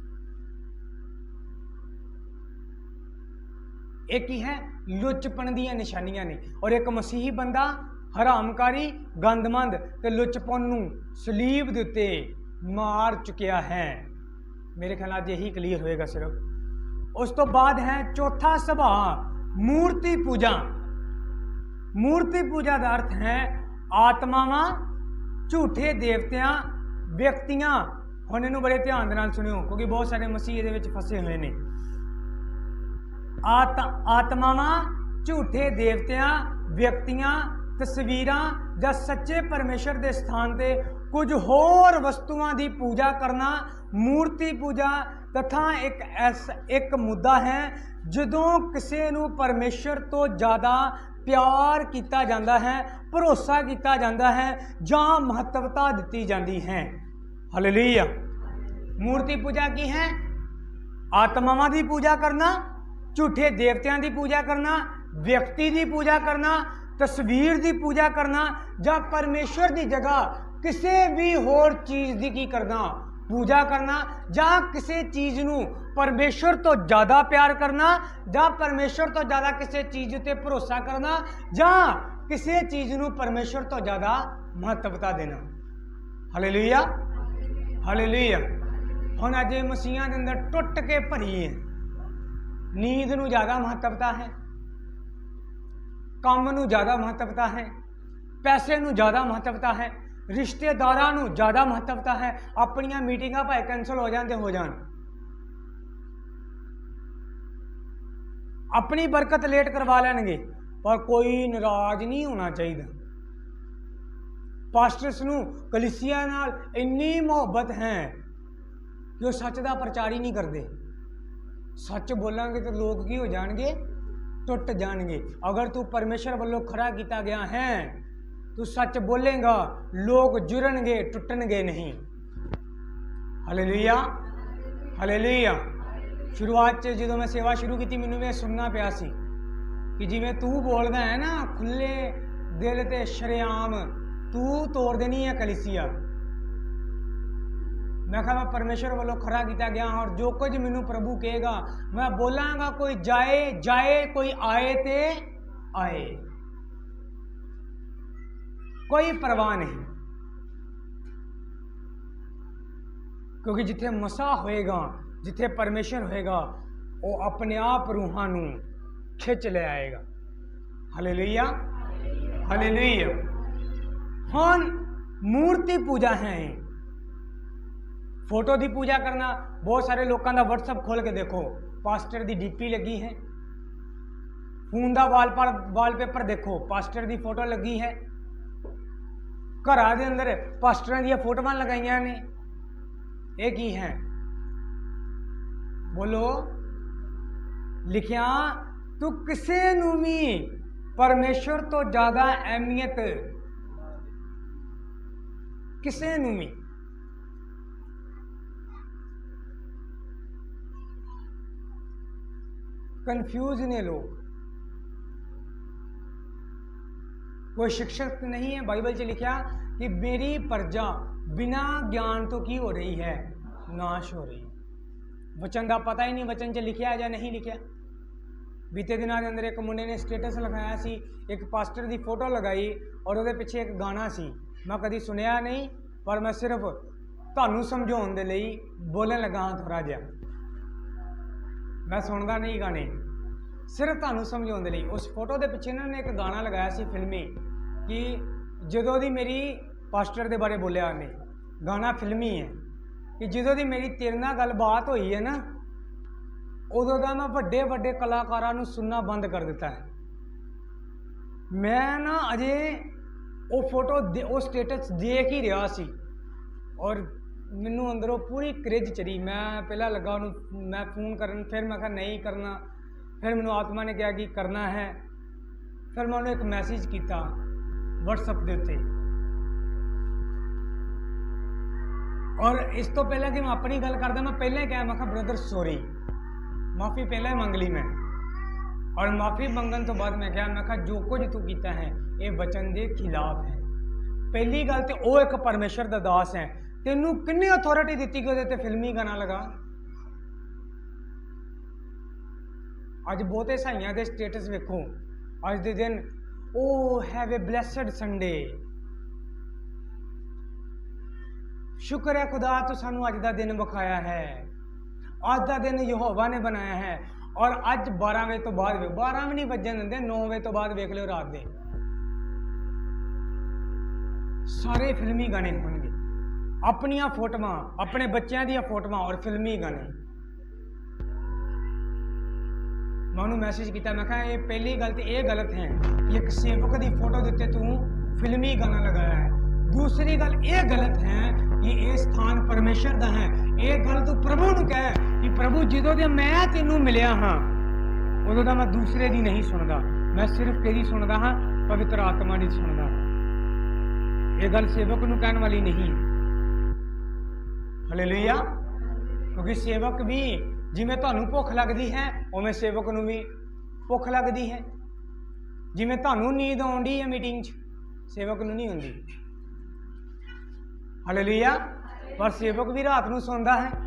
ਇਹ ਕੀ ਹੈ? ਲੁੱਚਪਣ ਦੀਆਂ ਨਿਸ਼ਾਨੀਆਂ ਨੇ। ਔਰ ਇੱਕ ਮਸੀਹੀ ਬੰਦਾ ਹਰਾਮਕਾਰੀ, ਗੰਦਮੰਦ ਤੇ ਲੁੱਚਪਣ ਨੂੰ ਸਲੀਬ ਦੇ ਉੱਤੇ ਮਾਰ ਚੁੱਕਿਆ ਹੈ। ਮੇਰੇ ਖਿਆਲ ਅੱਜ ਇਹੀ ਕਲੀਅਰ ਹੋਏਗਾ ਸਿਰਫ। ਉਸ ਤੋਂ ਬਾਅਦ ਹੈ ਚੌਥਾ ਸੁਭਾਅ, ਮੂਰਤੀ ਪੂਜਾ। ਮੂਰਤੀ ਪੂਜਾ ਦਾ ਅਰਥ ਹੈ ਆਤਮਾਵਾਂ, ਝੂਠੇ ਦੇਵਤਿਆਂ, ਵਿਅਕਤੀਆਂ। ਹੁਣ ਇਹਨੂੰ ਬੜੇ ਧਿਆਨ ਦੇ ਨਾਲ ਸੁਣਿਓ ਕਿਉਂਕਿ ਬਹੁਤ ਸਾਰੇ ਮਸੀਹ ਇਹਦੇ ਵਿੱਚ ਫਸੇ ਹੋਏ ਨੇ। ਆਤਮਾਵਾਂ, ਝੂਠੇ ਦੇਵਤਿਆਂ, ਵਿਅਕਤੀਆਂ, ਤਸਵੀਰਾਂ ਜਾਂ ਸੱਚੇ ਪਰਮੇਸ਼ਰ ਦੇ ਸਥਾਨ ਤੇ ਕੁਝ ਹੋਰ ਵਸਤੂਆਂ ਦੀ ਪੂਜਾ ਕਰਨਾ ਮੂਰਤੀ ਪੂਜਾ ਤਥਾ ਇੱਕ ਮੁੱਦਾ ਹੈ ਜਦੋਂ ਕਿਸੇ ਨੂੰ ਪਰਮੇਸ਼ਰ ਤੋਂ ਜ਼ਿਆਦਾ ਪਿਆਰ ਕੀਤਾ ਜਾਂਦਾ ਹੈ, ਭਰੋਸਾ ਕੀਤਾ ਜਾਂਦਾ ਹੈ ਜਾਂ ਮਹੱਤਵਤਾ ਦਿੱਤੀ ਜਾਂਦੀ ਹੈ। ਹਾਲੇਲੂਇਆ। ਮੂਰਤੀ ਪੂਜਾ ਕੀ ਹੈ? ਆਤਮਾਵਾਂ ਦੀ ਪੂਜਾ ਕਰਨਾ, ਝੂਠੇ ਦੇਵਤਿਆਂ ਦੀ ਪੂਜਾ ਕਰਨਾ, ਵਿਅਕਤੀ ਦੀ ਪੂਜਾ ਕਰਨਾ, ਤਸਵੀਰ ਦੀ ਪੂਜਾ ਕਰਨਾ ਜਾਂ ਪਰਮੇਸ਼ਰ ਦੀ ਜਗ੍ਹਾ ਕਿਸੇ ਵੀ ਹੋਰ ਚੀਜ਼ ਦੀ ਕੀ ਕਰਨਾ? ਪੂਜਾ ਕਰਨਾ, ਜਾਂ ਕਿਸੇ ਚੀਜ਼ ਨੂੰ ਪਰਮੇਸ਼ਰ ਤੋਂ ਜ਼ਿਆਦਾ ਪਿਆਰ ਕਰਨਾ, ਜਾਂ ਪਰਮੇਸ਼ਰ ਤੋਂ ਜ਼ਿਆਦਾ ਕਿਸੇ ਚੀਜ਼ ਉੱਤੇ ਭਰੋਸਾ ਕਰਨਾ, ਜਾਂ ਕਿਸੇ ਚੀਜ਼ ਨੂੰ ਪਰਮੇਸ਼ਰ ਤੋਂ ਜ਼ਿਆਦਾ ਮਹੱਤਵਤਾ ਦੇਣਾ। Hallelujah, hallelujah. ਹੁਣ ਅੱਜ ਮਸੀਹਾਂ ਦੇ ਅੰਦਰ ਟੁੱਟ ਕੇ ਭਰੀ ਹੈ। ਨੀਂਦ ਨੂੰ ਜ਼ਿਆਦਾ ਮਹੱਤਵਤਾ ਹੈ, ਕੰਮ ਨੂੰ ਜ਼ਿਆਦਾ ਮਹੱਤਵਤਾ ਹੈ, ਪੈਸੇ ਨੂੰ ਜ਼ਿਆਦਾ ਮਹੱਤਵਤਾ ਹੈ, ਰਿਸ਼ਤੇਦਾਰਾਂ ਨੂੰ ਜ਼ਿਆਦਾ ਮਹੱਤਵਤਾ ਹੈ। ਆਪਣੀਆਂ ਮੀਟਿੰਗਾਂ ਭਾਵੇਂ ਕੈਂਸਲ ਹੋ ਜਾਣ ਤੇ ਹੋ ਜਾਣ, ਆਪਣੀ ਬਰਕਤ ਲੇਟ ਕਰਵਾ ਲੈਣਗੇ ਪਰ ਕੋਈ ਨਾਰਾਜ਼ ਨਹੀਂ ਹੋਣਾ ਚਾਹੀਦਾ। ਪਾਸਟਰਸ ਨੂੰ ਕਲੀਸਿਆ ਨਾਲ ਇੰਨੀ ਮੁਹੱਬਤ ਹੈ ਕਿ ਉਹ ਸੱਚ ਦਾ ਪ੍ਰਚਾਰ ਹੀ ਨਹੀਂ ਕਰਦੇ। ਸੱਚ ਬੋਲਾਂਗੇ तो लोग की हो जाएंगे? टुट जाएंगे। अगर तू परमेश्वर वालों खड़ा किया गया है तू सच बोलेगा, लोग जुड़नगे, टुटनगे नहीं। Hallelujah, hallelujah. शुरुआत जो मैं सेवा शुरू की मैनू भी सुनना पिया सी कि जिवें तू बोलदा है ना खुले दिल ते शरेआम, तू तोड़ देनी है कलीसिया। मैं कहा मैं परमेश्वर वालों खड़ा किया गया और जो कुछ मैनू प्रभु कहेगा मैं बोलांगा। कोई जाए जाए, कोई आए ते आए, कोई परवाह नहीं। क्योंकि जिथे मसा होएगा, जिथे परमेश्वर होएगा, वो अपने आप रूहां नू खिंच ले आएगा। Hallelujah, hallelujah. हुण मूर्ति पूजा है, फोटो की पूजा करना। बहुत सारे लोगों का व्हाट्सएप खोल के देखो, पास्टर की डीपी लगी है, फोन का वालपेपर देखो, पास्टर की फोटो लगी है, घर के अंदर पास्टर दी फोटोआं लगाइया ने। ये की है? बोलो। लिखिया तू किसी नू भी परमेश्वर तो ज़्यादा अहमियत किसी नू भी कंफ्यूज ने लोग। कोई शिक्षक नहीं है। बाइबल च लिखा कि मेरी प्रजा बिना ज्ञान तो की हो रही है? नाश हो रही है। वचन का पता ही नहीं वचन च लिखा या नहीं लिखा। बीते दिनों के अंदर एक मुंडे ने स्टेटस लगाया सी, एक पास्टर की फोटो लगाई और वो पिछे एक गाना सी। मैं कभी सुनिया नहीं पर मैं सिर्फ तुहानू समझाउण दे लई बोलण लगा हाँ थोड़ा जिहा। मैं सुनता नहीं गाने, सिर्फ तुहानू समझाउण दे लई। उस फोटो के पिछे इन्होंने एक गाना लगाया सी फिल्मी कि जदों दी मेरी पास्टर के बारे बोलिया ने। गाना फिल्मी है कि जदों दी मेरी तेरे नाल गलबात हुई है ना, उदों दा मैं वड्डे वड्डे कलाकारां नू सुनना बंद कर दिता है। मैं ना अजे वो फोटो वो स्टेटस देख ही रहा सी और मैनू अंदरों पूरी क्रिज चढ़ी। मैं पहला लगा उन्होंने मैं फोन करन, फिर मैं कहा नहीं करना, फिर मैनू आत्मा ने कहा कि करना है। फिर मैं उन्हें एक मैसेज किया व्हाट्सएप के उत्ते। और इस तो पहले कि मैं अपनी गल करदा, मैं पहले कहा मैं ब्रदर सॉरी, माफ़ी पहले ही मंग ली मैं। और माफ़ी मंगन तो बाद मैं कहा जो कुछ तू कीता है ये वचन के खिलाफ है। पहली गल तो वो एक परमेश्वर का दास है, तेनू किन्नी अथॉरिटी दी कि वो फिल्मी गाना लगा। अज बहुते ईसाइयों के स्टेटस वेखो अज के दिन, ओ हैव ए ब्लैसड संडे, शुक्र है खुदा तो सानू अज का दिन विखाया है, अज का दिन यहोवा ने बनाया है। और अज 12 बजे तो बाद 12 भी नहीं बजन देंगे, 9 बजे तो बाद वेख लो रात के सारे फिल्मी गाने होंगे, अपनिया फोटोआं, अपने बच्चों दी फोटोआं और फिल्मी गाने। मैं उन्होंने मैसेज किया, मैं कहा ये पहली गल तो ये गलत है कि एक सेवक की फोटो देते तू फिल्मी गाना लगाया है। दूसरी गल ये गलत है कि ये स्थान परमेश्वर का है। ये गल तू प्रभु को कह कि प्रभु जो दे मैं तेनू मिलिया हाँ उदों का मैं दूसरे की नहीं सुनता, मैं सिर्फ तेरी सुनता हाँ, पवित्र आत्मा की सुनता हाँ। ये गल सेवक नूं कहण वाली नहीं। हालेलुया। क्योंकि सेवक भी जिमें तुहानूं भुख लगती है उवें सेवक नूं भी भुख लगती है। जिमें तुहानूं नींद आउंदी है मीटिंग सेवक नूं नहीं आउंदी। हालेलुया। पर सेवक भी रात नूं सौंदा है।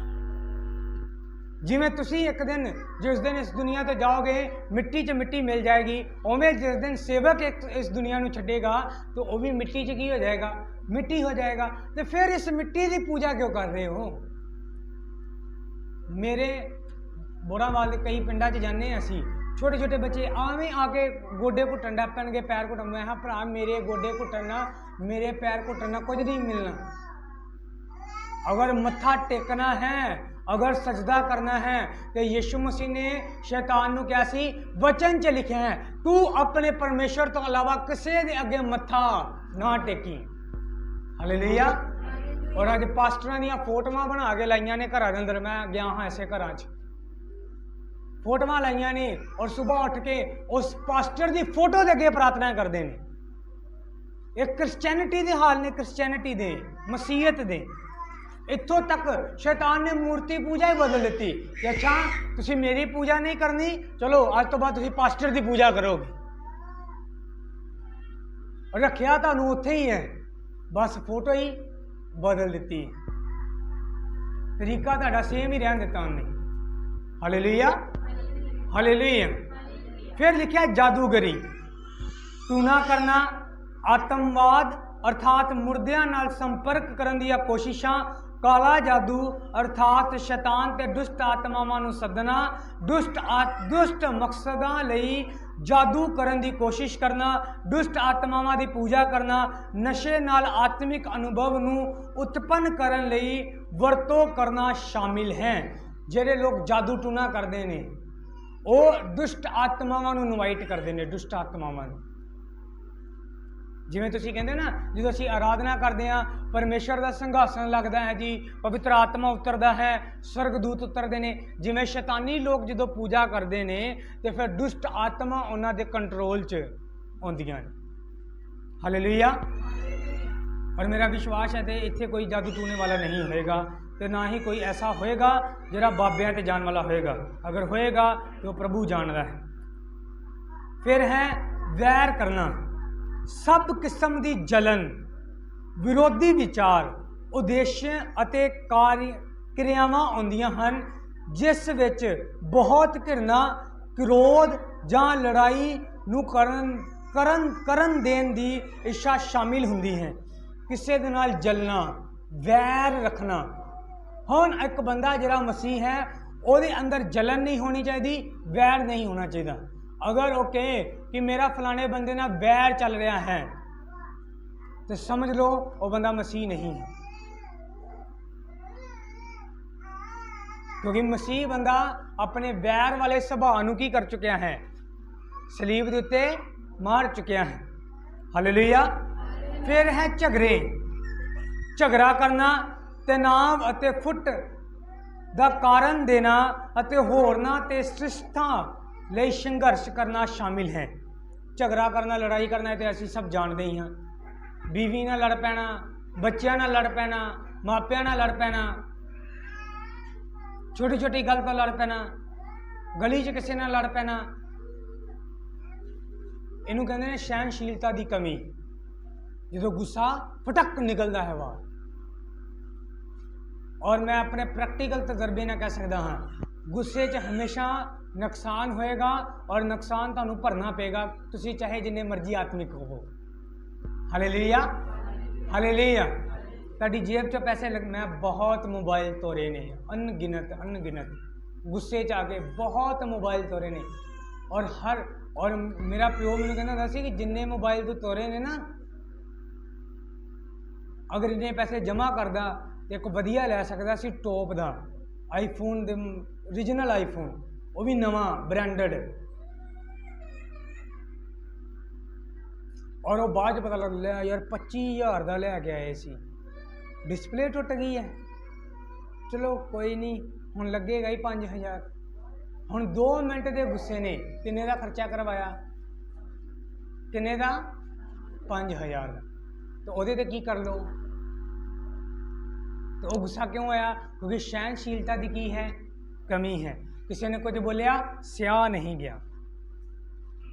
जिमें तुसी एक दिन जिस दिन इस दुनिया तो जाओगे मिट्टी च मिट्टी मिल जाएगी, उवें जिस दिन सेवक इस दुनिया नूं छड्डेगा तो वह भी मिट्टी च की हो जाएगा, मिट्टी हो जाएगा। तो फिर इस मिट्टी की पूजा क्यों कर रहे हो? मेरे बोरावाल कई पिंडा च जाने असी, छोटे छोटे बच्चे आवें आके गोडे घुटन डै पैणगे, पैर घुटन। मैं हाँ भरा मेरे गोडे घुटना, मेरे पैर घुटना कुछ नहीं मिलना। अगर मत्था टेकना है, अगर सजदा करना है तो यीशु मसीह ने शैतान को क्या सी वचन च लिखा है, तू अपने परमेश्वर तो अलावा किसी के अगे मत्था ना टेकी। हालेलुया। और अज पास्टरां दी फोटोआं बना के लाइया ने घर के अंदर, मैं गया हाँ ऐसे घर फोटोआं लाइया ने और सुबह उठ के उस पास्टर की फोटो के अगे प्रार्थना करते हैं। एक क्रिश्चियनिटी के हाल ने, क्रिश्चियनिटी दे मसीहत दे। इत्थों तक शैतान ने मूर्ति पूजा ही बदल दी कि अच्छा तुसी मेरी पूजा नहीं करनी, चलो आज तो बाद तुसी पास्टर की पूजा करोगे। और रखिया तुहानूं उत्थे ही है, बस फोटो ही बदल दी, तरीका तुहाडा सेम ही रहन दिता उन्हें। हालेलुया। हालेलुया। फिर लिखा जादूगरी, टूना करना, आतंकवाद अर्थात मुर्दियां नाल संपर्क करन दी कोशिशां, काला जादू अर्थात शैतान ते दुष्ट आत्मावां नूं सदना, दुष्ट मकसदां लई जादू करन दी कोशिश करना, दुष्ट आत्मावां दी पूजा करना, नशे नाल आत्मिक अनुभव नूं उत्पन्न करन लई वरतों करना शामिल है। जिहड़े लोग जादू टूना करते हैं वो दुष्ट आत्मावां नूं इनवाइट करते हैं, दुष्ट आत्मावां नूं। जिवें तुसीं कहंदे ना जो असीं आराधना करते हैं परमेश्वर का संघासन लगता है जी, पवित्र आत्मा उतरता है, स्वर्गदूत उतरते हैं। जिवें शैतानी लोग जो पूजा करते हैं तो फिर दुष्ट आत्मा उन्हां दे कंट्रोल च आउंदियां ने। हालेलुया। और मेरा विश्वास है कि इत्थे कोई जादू टूने वाला नहीं होएगा, तो ना ही कोई ऐसा होएगा जिहड़ा बाबियां ते जान वाला होएगा। अगर होएगा तो प्रभु जानता है। फिर है वैर करना, सब किस्म की जलन, विरोधी विचार, उद्देश्य अते कार्य क्रियावां आउंदियां हन जिस विच बहुत घृणा, क्रोध जां लड़ाई नूं करन देण दी इच्छा शामिल हुंदी है। किसी दे नाल जलना, वैर रखना। हुण एक बंदा जिहड़ा मसीह है ਉਹਦੇ अंदर जलन नहीं होनी चाहिए, वैर नहीं होना चाहिए। अगर वो कहे कि मेरा फलाने बंदे ना वैर चल रहा है तो समझ लो वो बंदा मसीह नहीं है। क्योंकि मसीह बंदा अपने वैर वाले सुभाव नूं की कर चुकिया है, सलीब दे उत्ते मार चुकिया है। हालेलुया। फिर है झगड़े, झगड़ा करना, तनाव अते फुट दा कारण देना अते होरना ते सृष्टां लई संघर्ष करना शामिल है। झगड़ा करना, लड़ाई करना तो असीं सब जानते ही हाँ। बीवी नाल लड़ पैना, बच्चों नाल लड़ पैना, मापियां नाल लड़ पैना, छोटी छोटी गल तो लड़ पैना, गली च किसी नाल लड़ पैना, ਇਹਨੂੰ ਕਹਿੰਦੇ ਨੇ ਸਹਿਣਸ਼ੀਲਤਾ ਦੀ ਕਮੀ, ਜਦੋਂ ਗੁੱਸਾ ਫਟਕ ਨਿਕਲਦਾ ਹੈ ਬਾਹਰ। और मैं अपने प्रैक्टिकल तजर्बे ਨਾਲ ਕਹਿ ਸਕਦਾ ਹਾਂ, ਗੁੱਸੇ 'ਚ ਹਮੇਸ਼ਾ ਨੁਕਸਾਨ ਹੋਏਗਾ ਔਰ ਨੁਕਸਾਨ ਤੁਹਾਨੂੰ ਭਰਨਾ ਪਏਗਾ, ਤੁਸੀਂ ਚਾਹੇ ਜਿੰਨੇ ਮਰਜ਼ੀ ਆਤਮਿਕ ਹੋਵੋ। Hallelujah, hallelujah. ਤੁਹਾਡੀ ਜੇਬ 'ਚ ਪੈਸੇ ਮੈਂ ਬਹੁਤ ਮੋਬਾਈਲ ਤੋਰੇ ਨੇ, ਅਣਗਿਣਤ ਗੁੱਸੇ 'ਚ ਆ ਕੇ ਬਹੁਤ ਮੋਬਾਈਲ ਤੋਰੇ ਨੇ। ਔਰ ਮੇਰਾ ਪਿਓ ਮੈਨੂੰ ਕਹਿੰਦਾ ਹੁੰਦਾ ਸੀ ਕਿ ਜਿੰਨੇ ਮੋਬਾਈਲ ਤੂੰ ਤੋਰੇ ਨੇ ਨਾ, ਅਗਰ ਇੰਨੇ ਪੈਸੇ ਜਮ੍ਹਾਂ ਕਰਦਾ ਇੱਕ ਵਧੀਆ ਲੈ ਸਕਦਾ ਸੀ ਟੋਪ ਦਾ ਆਈਫੋਨ ਦੇ, ਓਰੀਜਨਲ ਆਈਫੋਨ, ਉਹ ਵੀ ਨਵਾਂ ਬ੍ਰਾਂਡਡ। ਔਰ ਉਹ ਬਾਅਦ 'ਚ ਪਤਾ ਲੱਗ ਲਿਆ ਯਾਰ 25,000 ਦਾ ਲੈ ਕੇ ਆਏ ਸੀ, ਡਿਸਪਲੇ ਟੁੱਟ ਗਈ ਹੈ। ਚਲੋ ਕੋਈ ਨਹੀਂ, ਹੁਣ ਲੱਗੇਗਾ ਹੀ 5,000। ਹੁਣ 2 ਮਿੰਟ ਦੇ ਗੁੱਸੇ ਨੇ ਕਿੰਨੇ ਦਾ ਖਰਚਾ ਕਰਵਾਇਆ? ਕਿੰਨੇ ਦਾ? 5,000 ਦਾ। तो ਉਹਦੇ ਤੇ ਕੀ ਕਰ ਲਓ? तो वो गुस्सा क्यों आया? क्योंकि सहनशीलता की की है कमी है। किसी ने कुछ बोलिया, स्या नहीं गया।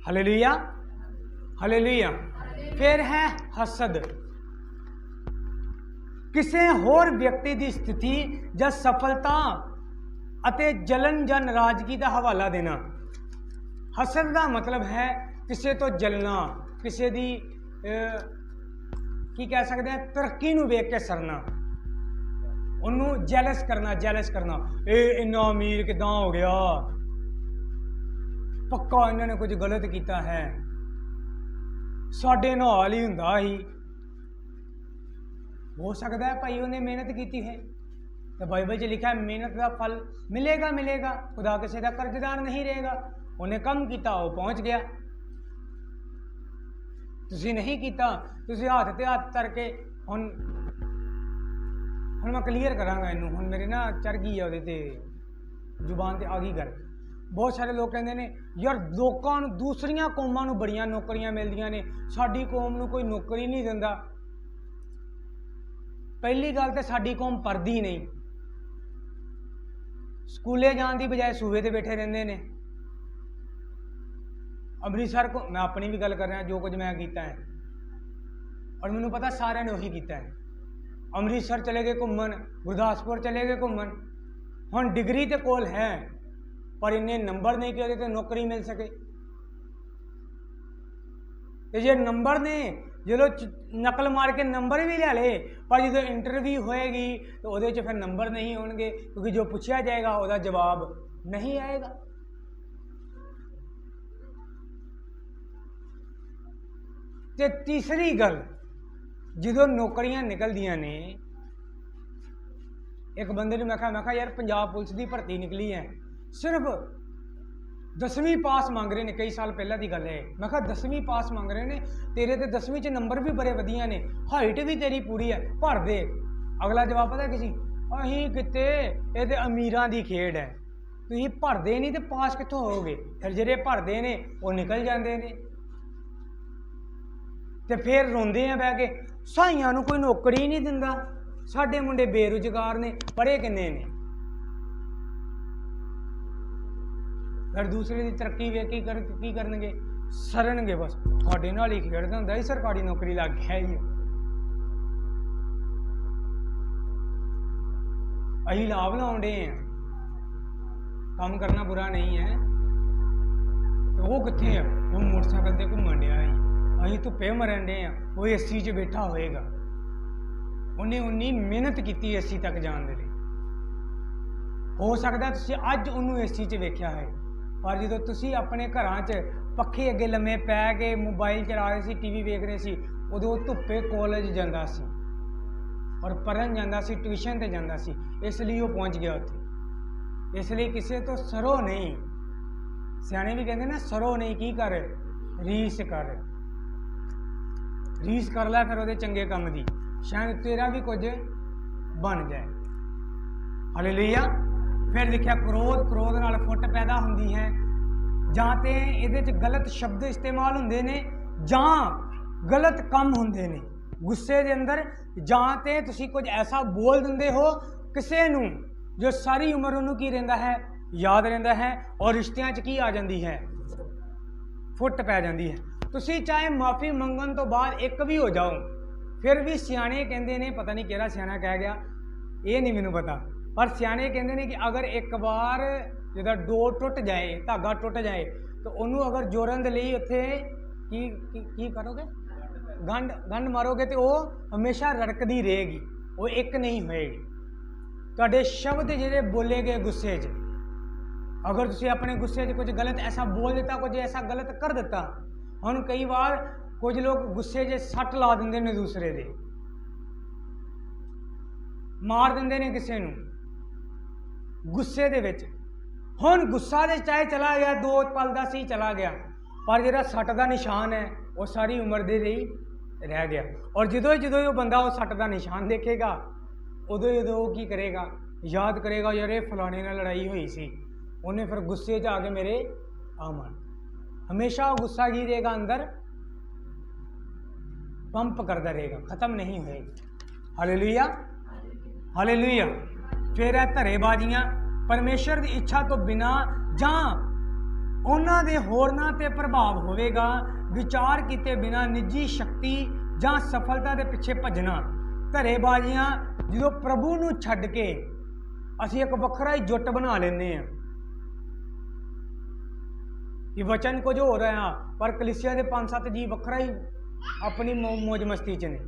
Hallelujah, hallelujah. फिर है हसद, किसी होर व्यक्ति की स्थिति या सफलता अते जलन या नाराजगी का हवाला देना। हसद का मतलब है किसी तो जलना, किसी की की कह सकते हैं तरक्की नूं वेख के सरना, उन्होंने जैलस करना। ए इन्ना अमीर किदां हो गया, पक्का इन्होंने कुछ गलत किया है, साडे नाल ही हुंदा ही। हो सकता है भाई उन्हें मेहनत की है, तो बाइबल च लिखा है मेहनत का फल मिलेगा। खुदा किसी का कर्जदार नहीं रहेगा। उन्हें कम किया, वो पहुँच गया। तुसी नहीं किया, तुसी हाथ ते हाथ करके हुण मैं क्लीयर करांगा इनू। हुण मेरे ना चढ़ गई है उहदे ते जुबान ते आ गई गल। बहुत सारे लोग कहते हैं यार लोगों नूं दूसरियां कौमां नूं बड़ियां नौकरियां मिलदियां ने, साडी कौम नूं कोई नौकरी नहीं दिंदा। पहली गल तो साडी कौम पढ़दी नहीं, स्कूले जाण दी बजाय सूबे ते बैठे रहंदे ने। अमृतसर को मैं अपनी भी गल कर रहा, जो कुछ मैं किया है और मैनूं पता सारिਆਂ ने उही किया है। अमृतसर चले गए घूमन, गुरदासपुर चले गए घूमन, हुण डिग्री तो कोल है पर इन्ने नंबर नहीं कि उहदे ते नौकरी मिल सके। ते जे नंबर ने जो नकल मार के नंबर भी ले ले, पर जो इंटरव्यू होएगी तो उहदे च फिर नंबर नहीं होणगे, क्योंकि जो पूछा जाएगा उसका जवाब नहीं आएगा। ते तीसरी गल, जो नौकरियां निकलदियां ने, एक बंदे मैं कहा यार पंजाब पुलिस की भर्ती निकली है, सिर्फ 10वीं पास मांग रहे ने। कई साल पहला की गल है। मैं कहा 10वीं पास मांग रहे ने, तेरे तो 10वीं च नंबर भी बड़े वधिया ने, हाइट भी तेरी पूरी है, भर दे। अगला जवाब पता किसी, अहीं किते ये तो अमीरां दी खेड है, तुसीं भरदे नहीं तो पास कित्थों होगे। फिर जिहड़े भरदे ने वो निकल जाते हैं, तो फिर रोंदे हैं बह के साइयां नूं कोई नौकरी नहीं दिंदा, साडे मुंडे बेरोजगार ने, पढ़े किन्ने ने। फिर दूसरे की तरक्की वेख की करनगे, सरनगे। बस तुहाडे नाल ही खेडदा हुंदा ही सरकारी नौकरी लग गया ही। असीं लाभ लाउण डे हैं, काम करना बुरा नहीं है। तो वो कित्थे है? वो मोटरसाइकिल ते घूमण डिया है, असीं धुप्पे मरन डे हैं, वो एसी च बैठा होएगा। उन्हें उन्नी मेहनत की एसी तक जाने के लिए। हो सकता तुसीं अज उन्होंने एसी च वेख्या है, पर जो तुसीं अपने घरां च पखे अगे लम्मे पै के मोबाइल चला रहे सी, टीवी वेख रहे सी, उदों धुप्पे कॉलेज जांदा सी और पढ़न जांदा सी, ट्यूशन ते जांदा सी, इसलिए वो पहुँच गया उत्थे। इसलिए किसी तो सरो नहीं, सियाणे भी कहते ना सरो नहीं, की कर रीस कर लै फिर वो चंगे काम की, शायद तेरा भी कुछ बन जाए। हालेलुया। फिर लिखा क्रोध नाल फुट पैदा होंदी है, जां ते इहदे च गलत शब्द इस्तेमाल होंदे ने, जां गलत काम होंदे ने गुस्से दे अंदर, जां ते तुसीं कुछ ऐसा बोल दिंदे हो किसे नूं जो सारी उम्र उन्होंने की रहिंदा है, याद रहिंदा है, और रिश्तियां च की आ जाती है, फुट पै जाती है। ਤੁਸੀਂ ਚਾਹੇ ਮਾफ़ी ਮੰਗਣ ਤੋਂ ਬਾਅਦ ਇੱਕ ਵੀ ਹੋ ਜਾਓ, ਫਿਰ ਵੀ ਸਿਆਣੇ ਕਹਿੰਦੇ ਨੇ, ਪਤਾ ਨਹੀਂ ਕਿਹੜਾ ਸਿਆਣਾ ਕਹਿ ਗਿਆ, ਇਹ ਨਹੀਂ ਮੈਨੂੰ ਪਤਾ, ਪਰ ਸਿਆਣੇ ਕਹਿੰਦੇ ਨੇ ਕਿ ਅਗਰ ਇੱਕ ਵਾਰ ਜਿਹਦਾ ਡੋਰ ਟੁੱਟ ਜਾਏ, ਧਾਗਾ ਟੁੱਟ ਜਾਏ, ਤਾਂ ਉਹਨੂੰ ਅਗਰ ਜੋੜਨ ਦੇ ਲਈ ਉੱਥੇ ਕੀ ਕਰੋਗੇ, ਗੰਢ ਮਾਰੋਗੇ, ਤੇ ਉਹ ਹਮੇਸ਼ਾ ਰੜਕਦੀ ਰਹੇਗੀ, ਉਹ ਇੱਕ ਨਹੀਂ ਹੋਏਗੀ। ਤੁਹਾਡੇ ਸ਼ਬਦ ਜਿਹੜੇ ਬੋਲੇ ਗਏ ਗੁੱਸੇ 'ਚ, अगर तुम अपने गुस्से से कुछ गलत ऐसा बोल देता, कुछ ऐसा गलत कर देता, हम कई बार कुछ लोग गुस्से से सट ला देंगे ने दूसरे दे, मार देंगे ने किसी नूं गुस्से दे विच। हुण गुस्सा दे चाहे चला गया, 2 पल दा सी चला गया, पर जिहड़ा सट दा निशान है वो सारी उम्र दे लिए रह गया। और जदों जदों वो बंदा वो सट दा निशान देखेगा, उदों उदों वो की करेगा, याद करेगा यार ये फलाने नाल लड़ाई हुई सी, उन्हें फिर गुस्से च आके मेरे आमन, हमेशा वो गुस्सा ही रहेगा अंदर, पंप करता रहेगा, खत्म नहीं होएगा। Hallelujah hallelujah. फिर है धरेबाजियां, परमेश्वर की इच्छा तो बिना जां उन्हां दे होरनां ते प्रभाव होवेगा, विचार किते बिना निजी शक्ति जां सफलता दे पिछे भजना। धरेबाजियां जो प्रभु नूं छड्ड के असीं एक वखरा ही जुट बना लैंदे आ कि वचन कुछ हो रहा है, पर कलीसिया के 5-7 जी वखरा ही अपनी मौज मस्ती च ने।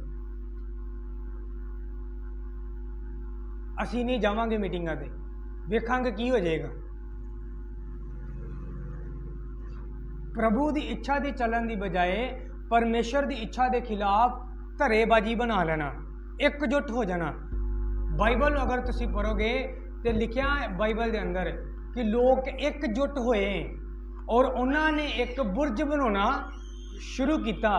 असी नहीं जावांगे मीटिंगां ते, वेखांगे की हो जाएगा। प्रभु की इच्छा की चलन की बजाय परमेश्वर की इच्छा के खिलाफ धरेबाजी बना लेना, एकजुट हो जाना। बाइबल अगर तुसी पढ़ोगे तो लिखिया बाइबल के अंदर कि लोग एकजुट होए और उन्होंने एक बुरज बनाना शुरू किया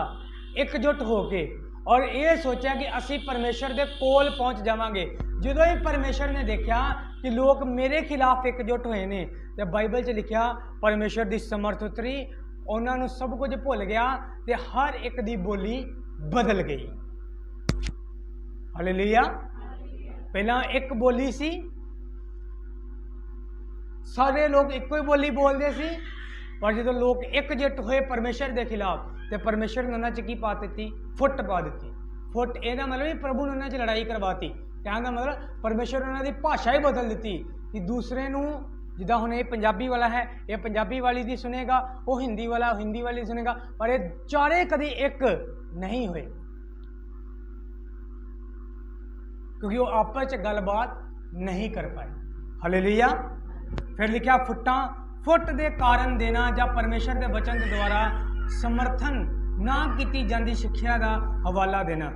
एकजुट होके, और ये सोचा कि असी परमेश्वर के कोल पहुँच जावांगे। जो ही परमेश्वर ने देखा कि लोग मेरे खिलाफ एकजुट होए ने, तो बाइबल च लिखा परमेश्वर की समर्थ उतरी, उन्होंने सब कुछ भुल गया, तो हर एक की बोली बदल गई। हालेलुया। पहला एक बोली सी, सारे लोग एको ही बोली बोलते सी, पर जो लोग एकजुट हुए परमेश्वर के खिलाफ, तो परमेश्वर ने उन्होंने की पा दी, फुट पा दी। फुट यदा मतलब प्रभु ने उन्होंने लड़ाई करवाती, कहने का मतलब परमेश्वर ने उन्होंने भाषा ही बदल दी कि दूसरे नूं, जिदा हुण ये पंजाबी वाला है ये पंजाबी वाली दी सुनेगा, वो हिंदी वाला हिंदी वाली सुनेगा, पर ये चारे कभी एक नहीं हुए, क्योंकि वो आपस च गलबात नहीं कर पाए। हालेलुया। फिर लिखा फुट्टां, फुट दे कारण देना या परमेश्वर के वचन के द्वारा समर्थन ना की जाती शिक्षा का हवाला देना।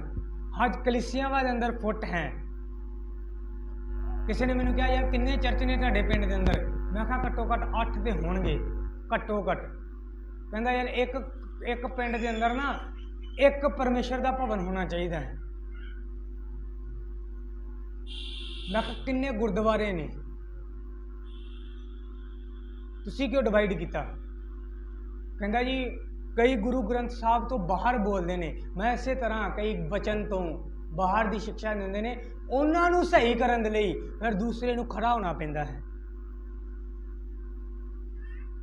अज कलीसियां के अंदर फुट हैं। किसी ने मैंने कहा यार किन्ने चर्च ने तुहाडे पिंड के अंदर, मैं कहा घट्टो घट्ट 8 तो होणगे घट्टो घट्ट। कहंदा यार एक पिंड के अंदर ना एक परमेश्वर का भवन होना चाहिए है। मैं कहा किन्ने गुरुद्वारे ने, तुसी क्यों डिवाइड किया? कहता जी कई गुरु ग्रंथ साहब तो बाहर बोलते हैं, मैं इस तरह कई वचन तो बाहर की शिक्षा देंगे ने, उन्होंने सही करने लई फिर दूसरे को खड़ा होना पैंदा है।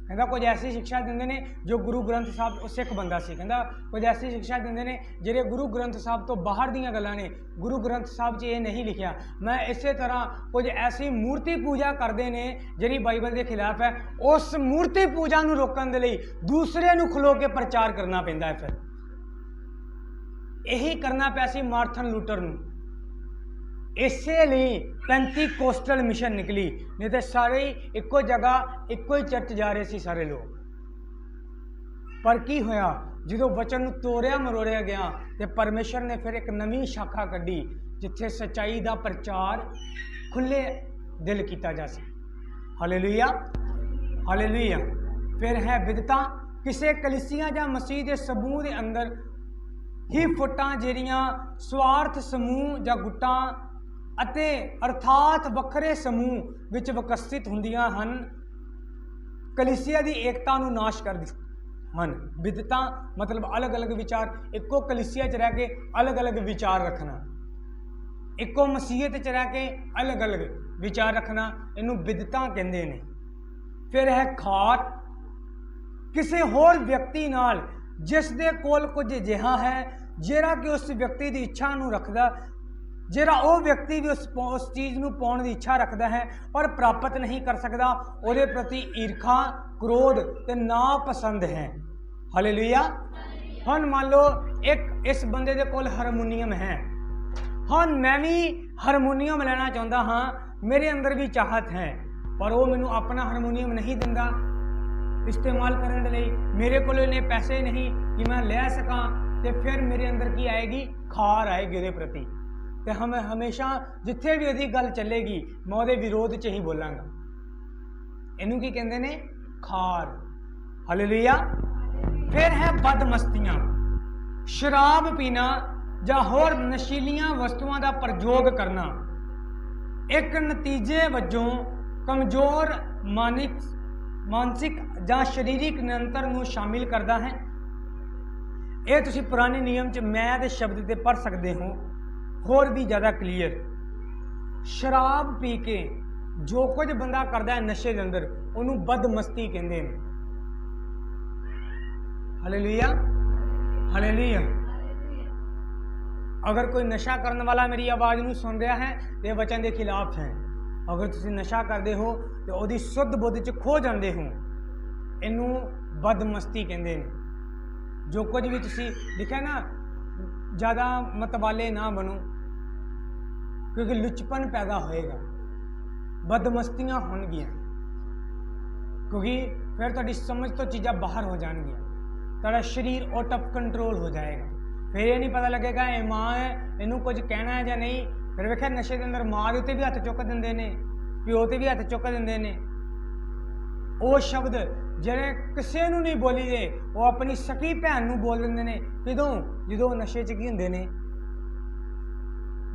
कहता कुछ ऐसी शिक्षा देंगे ने जो गुरु ग्रंथ साहब सिख बंदा सी, कहता कुछ ऐसी शिक्षा देंगे ने ਜਿਹੜੇ गुरु ग्रंथ साहब तो बाहर ਦੀਆਂ ਗੱਲਾਂ ਨੇ, गुरु ग्रंथ साहब 'ਚ ਇਹ नहीं लिखिया। मैं इस तरह कुछ ऐसी मूर्ति पूजा करते हैं ਜਿਹੜੀ बाइबल के खिलाफ है, उस मूर्ति पूजा ਨੂੰ रोकने के लिए दूसरे ਨੂੰ खलो के प्रचार करना पैंदा है। फिर यही करना पिया सी मार्थन लूटर ਨੂੰ, इसे लिए पेंतीकोस्टल मिशन निकली, नहीं तो सारे एको जगह एको ही चर्च जा रहे सी सारे लोग। पर की होया जो वचन तोड़िया मरोड़िया गया, तो परमेश्वर ने फिर एक नवी शाखा कढ़ी जिथे सच्चाई का प्रचार खुले दिल किया जा सके। Hallelujah hallelujah. फिर है बिदता, किसी कलीसिया या मसीह के समूह के अंदर ही फुटां ਜਿਹੜੀਆਂ स्वार्थ समूह ਜਾਂ गुटां ਅਤੇ अर्थात ਵੱਖਰੇ ਸਮੂਹ ਵਿੱਚ ਵਿਕਸਿਤ ਹੁੰਦੀਆਂ ਹਨ, ਕਲੀਸਿया की एकता ਨੂੰ नाश कर ਹਨ। बिदता मतलब अलग अलग विचार, एको कलीसिया च रह के अलग अलग विचार रखना, एको मसीहत च रह के अलग अलग विचार रखना, इनू बिदता कहते हैं। फिर है खार, किसी होर व्यक्ति नाल ਜਿਸ ਦੇ ਕੋਲ ਕੁਝ ਅਜਿਹਾ ਹੈ ਜਿਹੜਾ ਕਿ ਉਸ ਵਿਅਕਤੀ ਦੀ ਇੱਛਾ ਨੂੰ ਰੱਖਦਾ, ਜਿਹੜਾ ਉਹ ਵਿਅਕਤੀ ਵੀ ਉਸ ਚੀਜ਼ ਨੂੰ ਪਾਉਣ ਦੀ ਇੱਛਾ ਰੱਖਦਾ ਹੈ ਪਰ ਪ੍ਰਾਪਤ ਨਹੀਂ ਕਰ ਸਕਦਾ, ਉਹਦੇ ਪ੍ਰਤੀ ਈਰਖਾ, ਕ੍ਰੋਧ ਤੇ ਨਾਪਸੰਦ ਹੈ। ਹਾਲੇਲੂਇਆ। ਹੁਣ ਮੰਨ ਲਓ ਇਸ ਬੰਦੇ ਦੇ ਕੋਲ ਹਾਰਮੋਨੀਅਮ ਹੈ, ਹੁਣ ਮੈਂ ਵੀ ਹਾਰਮੋਨੀਅਮ ਲੈਣਾ ਚਾਹੁੰਦਾ ਹਾਂ, ਮੇਰੇ ਅੰਦਰ ਵੀ ਚਾਹਤ ਹੈ, ਪਰ ਉਹ ਮੈਨੂੰ ਆਪਣਾ ਹਾਰਮੋਨੀਅਮ ਨਹੀਂ ਦਿੰਦਾ इस्तेमाल करने ਲਈ, मेरे को इन्ने पैसे नहीं कि मैं ले सका, तो फिर मेरे अंदर की आएगी, खार आएगी ਉਹਦੇ ਪ੍ਰਤੀ, ਤੇ ਹਮ ਹਮੇਸ਼ਾ ਜਿੱਥੇ ਵੀ ਉਹਦੀ ਗੱਲ ਚੱਲੇਗੀ ਮੈਂ ਉਹਦੇ ਵਿਰੋਧ 'ਚ ਹੀ ਬੋਲਾਂਗਾ। ਇਹਨੂੰ ਕੀ ਕਹਿੰਦੇ ਨੇ? ਖਾਰ। ਹਾਲੇਲੂਇਆ। ਫਿਰ ਹੈ ਬਦਮਸਤੀਆਂ, ਸ਼ਰਾਬ ਪੀਣਾ ਜਾਂ ਹੋਰ ਨਸ਼ੀਲੀਆਂ ਵਸਤੂਆਂ ਦਾ ਪ੍ਰਯੋਗ ਕਰਨਾ ਇੱਕ ਨਤੀਜੇ ਵਜੋਂ ਕਮਜ਼ੋਰ ਮਾਨਸਿਕ ਜਾਂ ਸਰੀਰਕ ਨਿਯੰਤਰਣ ਨੂੰ ਸ਼ਾਮਿਲ ਕਰਦਾ ਹੈ। ਇਹ ਤੁਸੀਂ ਪੁਰਾਣੇ ਨਿਯਮ 'ਚ ਮੈਂ ਦੇ ਸ਼ਬਦ ਤੇ ਪੜ੍ਹ ਸਕਦੇ ਹੋ, ਹੋਰ ਵੀ ਜ਼ਿਆਦਾ ਕਲੀਅਰ। ਸ਼ਰਾਬ ਪੀ ਕੇ ਜੋ ਕੁਝ ਬੰਦਾ ਕਰਦਾ ਹੈ ਨਸ਼ੇ ਦੇ ਅੰਦਰ, ਉਹਨੂੰ ਬਦਮਸਤੀ ਕਹਿੰਦੇ ਨੇ। Hallelujah, hallelujah. ਅਗਰ ਕੋਈ ਨਸ਼ਾ ਕਰਨ ਵਾਲਾ ਮੇਰੀ ਆਵਾਜ਼ ਨੂੰ ਸੁਣ ਰਿਹਾ ਹੈ ਤੇ ਇਹ ਵਚਨ ਦੇ ਖਿਲਾਫ ਹੈ। ਅਗਰ ਤੁਸੀਂ ਨਸ਼ਾ ਕਰਦੇ ਹੋ ਤੇ ਉਹਦੀ ਸੁੱਧ ਬੁੱਧ 'ਚ ਖੋ ਜਾਂਦੇ ਹੋ, ਇਹਨੂੰ ਬਦਮਸਤੀ ਕਹਿੰਦੇ ਨੇ। ਜੋ ਕੁਝ ਵੀ ਤੁਸੀਂ ਲਿਖਿਆ ਨਾ, ज़्यादा मतवाले ना बनो क्योंकि लुचपन पैदा होएगा, बदमस्तियाँ होणगियां, क्योंकि फिर तुहाडी समझ तो चीज़ां बाहर हो जाएंगियां, तुहाडा शरीर आउट ऑफ कंट्रोल हो जाएगा। फिर ये नहीं पता लगेगा ये माँ है, इनू कुछ कहना है या नहीं। फिर वेखिया नशे के अंदर माँ दे उत्ते भी हथ चुक देंदे ने, प्यो ते भी हथ चुक देंदे ने। वो शब्द ਜਿਹੜੇ ਕਿਸੇ ਨੂੰ ਨਹੀਂ ਬੋਲੀ ਦੇ, ਉਹ ਆਪਣੀ ਸਕੀ ਭੈਣ ਨੂੰ ਬੋਲ ਦਿੰਦੇ ਨੇ। ਕਿਦੋਂ? ਜਦੋਂ ਨਸ਼ੇ 'ਚ ਕੀ ਹੁੰਦੇ ਨੇ?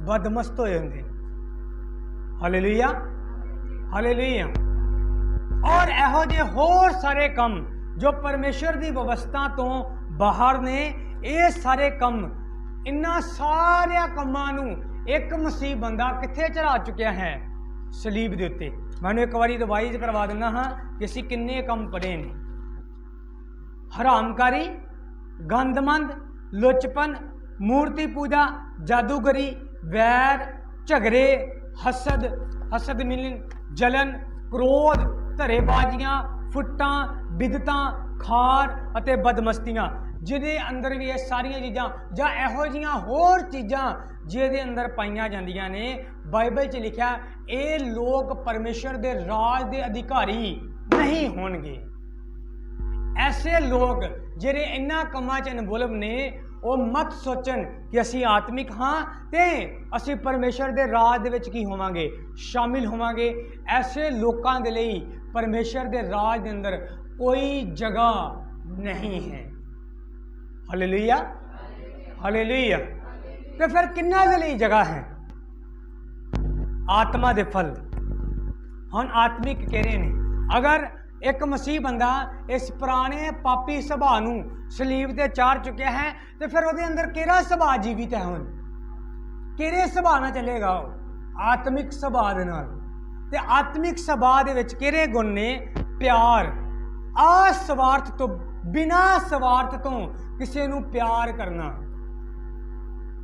ਬਦਮਸਤ ਹੋਏ ਹੁੰਦੇ। Hallelujah, hallelujah. ਔਰ ਇਹੋ ਜਿਹੇ ਹੋਰ ਸਾਰੇ ਕੰਮ ਜੋ ਪਰਮੇਸ਼ਰ ਦੀ ਵਿਵਸਥਾ ਤੋਂ ਬਾਹਰ ਨੇ, ਇਹ ਸਾਰੇ ਕੰਮ, ਇਨ੍ਹਾਂ ਸਾਰਿਆਂ ਕੰਮਾਂ ਨੂੰ ਇੱਕ ਮਸੀਹ ਬੰਦਾ ਕਿੱਥੇ ਚੜਾ ਚੁੱਕਿਆ ਹੈ? ਸਲੀਬ ਦੇ ਉੱਤੇ। मैंने एक बार रिवाइज करवा देना हाँ कि असी किन्ने कम पढ़े ने। हरामकारी, गंदमंद, लुचपन, मूर्ति पूजा, जादूगरी, वैर, झगड़े, हसद मिलन, जलन, क्रोध, धरेबाजियां, फुट्टां, बिदतां, खार अते बदमस्तियां, जिहदे अंदर भी ये सारियां चीज़ां जां इहो जिहियां होर चीज़ां जिहदे अंदर पाईयां जांदियां ने, बाइबल च लिखा ये लोग परमेश्वर दे राज दे अधिकारी नहीं होणगे। ऐसे लोग जिहड़े इन्हां कम्मां च इनवोल्व ने, वो मत सोचन कि असी आत्मिक हाँ ते असी परमेश्वर दे राज दे विच की होवांगे, शामिल होवांगे। ऐसे लोकां दे लई परमेश्वर दे राज दे अंदर कोई जगह नहीं है। Hallelujah, hallelujah. तो फिर किन्ना दे लई जगह है? आत्मा दे फल हम आत्मिक कह रहे हैं। अगर एक मसीह बंदा इस पुराने पापी सुभाਅ ਨੂੰ ਸਲੀਬ ਤੇ ਚਾੜ ਚੁੱਕਿਆ ਹੈ, तो फिर ਉਹਦੇ अंदर ਕਿਹੜਾ ਸੁਭਾਅ ਜੀਵਿਤ ਹੈ? ਹੁਣ ਕਿਹੜੇ ਸੁਭਾਅ ਨਾਲ ਚੱਲੇਗਾ? ਉਹ ਆਤਮਿਕ ਸੁਭਾਅ ਦੇ ਨਾਲ। ਤੇ ਆਤਮਿਕ ਸੁਭਾਅ ਦੇ ਵਿੱਚ ਕਿਹੜੇ ਗੁਣ ਨੇ? ਪਿਆਰ, ਅਸਵਾਰਥ ਤੋਂ, ਬਿਨਾ ਸਵਾਰਥ ਤੋਂ ਕਿਸੇ ਨੂੰ ਪਿਆਰ ਕਰਨਾ।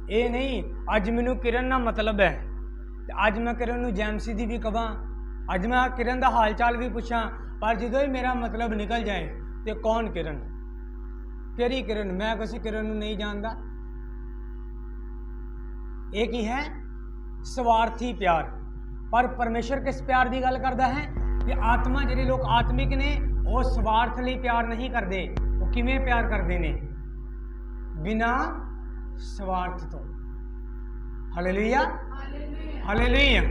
ਇਹ ਨਹੀਂ ਅੱਜ ਮੈਨੂੰ ਕਿਰਨ ਨਾਲ ਮਤਲਬ ਹੈ ਤੇ ਅੱਜ ਮੈਂ ਕਿਰਨ ਨੂੰ ਜੈਮਸੀ ਦੀ ਵੀ ਕਹਾਂ, ਅੱਜ ਮੈਂ किरण का हाल चाल भी पूछा, पर जो ही मेरा मतलब निकल जाए तो कौन किरण, केरी किरण, मैं किसी किरण नहीं जानता। एक ही है स्वार्थी प्यार। पर परमेश्वर किस प्यार की गल करता है कि आत्मा जिहड़े लोग आत्मिक ने वो स्वार्थ लिए प्यार नहीं करते। वो किवें प्यार करते हैं? बिना स्वार्थ तो। Hallelujah, hallelujah.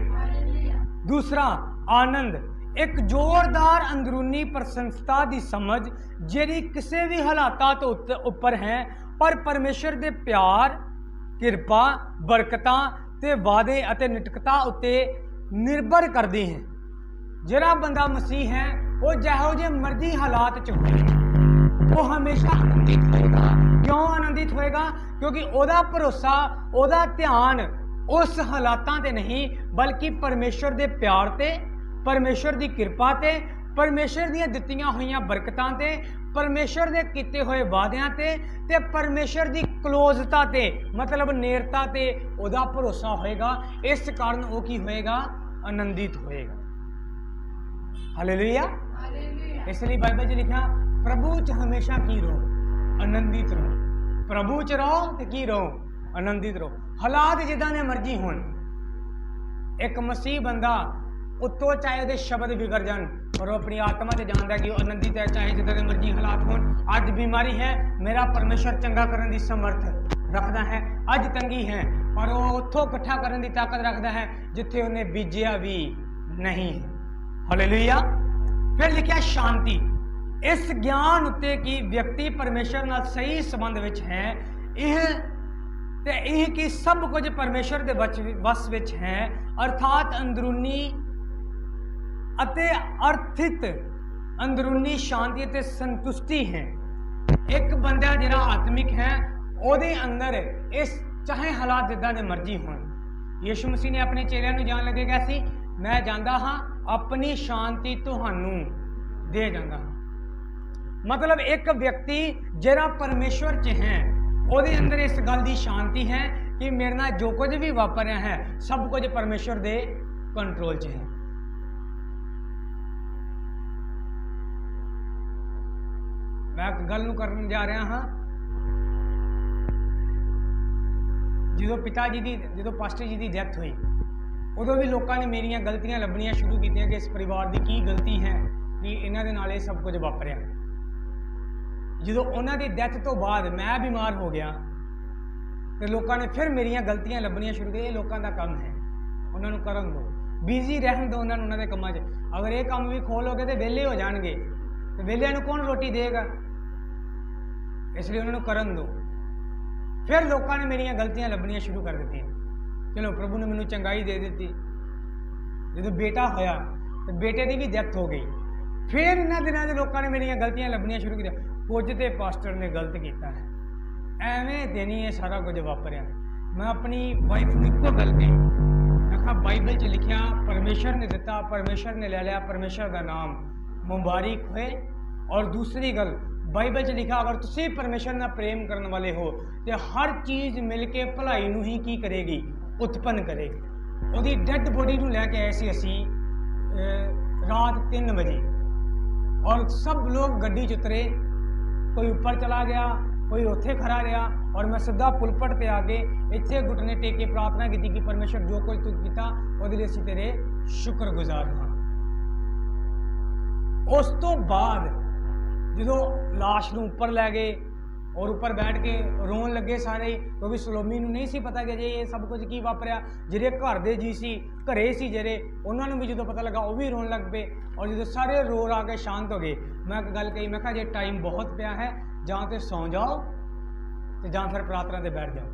दूसरा आनंद, एक जोरदार अंदरूनी प्रसन्नता की समझ जिहड़ी किसी भी हालातां तो उपर है, पर परमेश्वर के प्यार, किरपा, बरकतां ते वादे अते निटकता उत्ते निर्भर करती हैं। जिहड़ा बंदा मसीह है वो जिहो जे मर्जी हालात च होए वो हमेशा आनंदित होएगा। क्यों आनंदित होएगा? क्योंकि ओदा भरोसा, ओदा ध्यान उस हालातां ते नहीं, बल्कि परमेश्वर के प्यार ते, परमेश्वर की किरपा ते, परमेश्वर दीयां दित्तियां होईयां बरकतां ते, परमेश्वर दे कीते हुए वादियां ते परमेश्वर दी क्लोजता ते मतलब नेरता ते ओदा भरोसा होएगा। इस कारण वो की होएगा, आनंदित होएगा। हालेलुया। इसलिए बाइबल च लिखा प्रभु च हमेशा की रहो, आनंदित रहो। प्रभु च रहो ते की रहो, आनंदित रहो। हालात जिदा ने मर्जी होन, एक मसीह बंदा उत्तों चाहे ਉਹਦੇ शब्द बिगड़ जान और वो अपनी आत्मा से जानता है कि वो आनंदित है, चाहे जिदा के मर्जी हालात होन। अज बीमारी है, मेरा परमेश्वर चंगा करने की समर्थ रखता है। अज तंगी है पर वो उत्थों इकट्ठा करने की ताकत रखता है जिथे उन्हें बीजिया भी नहीं है। हालेलुया। फिर लिखा शांति। इस ज्ञान उत्ते कि व्यक्ति परमेश्वर नाल सही संबंध विच है, यह कि सब कुछ परमेश्वर के वश विच है, अर्थात अंदरूनी अते अर्थित अंदरूनी शांति ते संतुष्टि है। एक बंदा जिहड़ा आत्मिक है ਉਹਦੇ अंदर इस चाहे हालात जिद्दां दे मर्जी होण। यीशु मसीह ने अपने चेलियां नूं जान लगे कहा सी, मैं जांदा हां अपनी शांति तुहानूं दे जांदा हां। मतलब एक व्यक्ति जिहड़ा परमेश्वर च है ਉਹਦੇ अंदर इस गल की शांति है कि मेरे नाल जो कुछ भी वापर रहा है सब कुछ परमेश्वर के कंट्रोल च है। मैं एक गल नूं करन जा रहा हाँ। जो पास्टर जी की डेथ हुई उदों भी लोगों ने मेरिया गलतियां लभनियां शुरू की कि इस परिवार की की गलती है कि इन्हों के नाल ये सब कुछ वापरिया। जो उन्होंने डेथ तो बाद मैं बीमार हो गया तो लोगों ने फिर मेरिया गलतियां लभनियां शुरू की। लोगों का काम है, उन्होंने करन दो, बिजी रहन दो उन्होंने कामों च। अगर ये काम भी खोलोगे तो वेले हो जाएंगे, तो वेलिया कौन रोटी देगा, इसलिए उन्होंने करन दो। फिर लोगों ने मेरिया गलतियां लभनियां शुरू कर दी। चलो प्रभु ने मैनू चंगाई दे दी। जो बेटा होया तो बेटे की भी डेथ हो गई। फिर इन्होंने दिनों के लोगों ने मेरिया गलतियां लभनियां शुरू की। कुछ तो पास्टर ने गलत किया है, एवें तो नहीं ये सारा कुछ वापरिया। मैं अपनी वाइफ को एको गल कही, मैं कहा बाइबल च लिखा परमेश्वर ने दिता, परमेश्वर ने ले लिया, परमेश्वर का नाम मुबारक होए। और दूसरी गल बाइबल च लिखा अगर तुम परमेश्वर ना प्रेम करने वाले हो तो हर चीज़ मिल के भलाई नूं ही की करेगी, उत्पन्न करेगी। उहदी डेड बॉडी नूं लैके आए सी असी रात 3 बजे और सब लोग गड्डी च उतरे, कोई ऊपर चला गया, कोई उत्थे खड़ा रहा और मैं सीधा पुलपट पे आके इत्थे घुटने टेक के प्रार्थना की कि परमेश्वर जो कुछ तू किया उहदे लई असीं तेरे शुक्रगुजार हाँ। उस तो बाद जो लाश नूं उपर लै गए और उपर बैठ के रोन लगे सारे, क्योंकि सलोमी नूं नहीं सी पता कि जे ये सब कुछ की वापरिया। जिहड़े घर दे जी सी घरे सी जिहड़े उन्होंने भी जो पता लगा वो भी रोन लग पे और जो सारे रो रा के शांत हो गए। मैं एक गल कही, मैं कहा जे टाइम बहुत पिया है जां तो सौ जाओ तो जां फिर प्रार्थना से बैठ जाओ।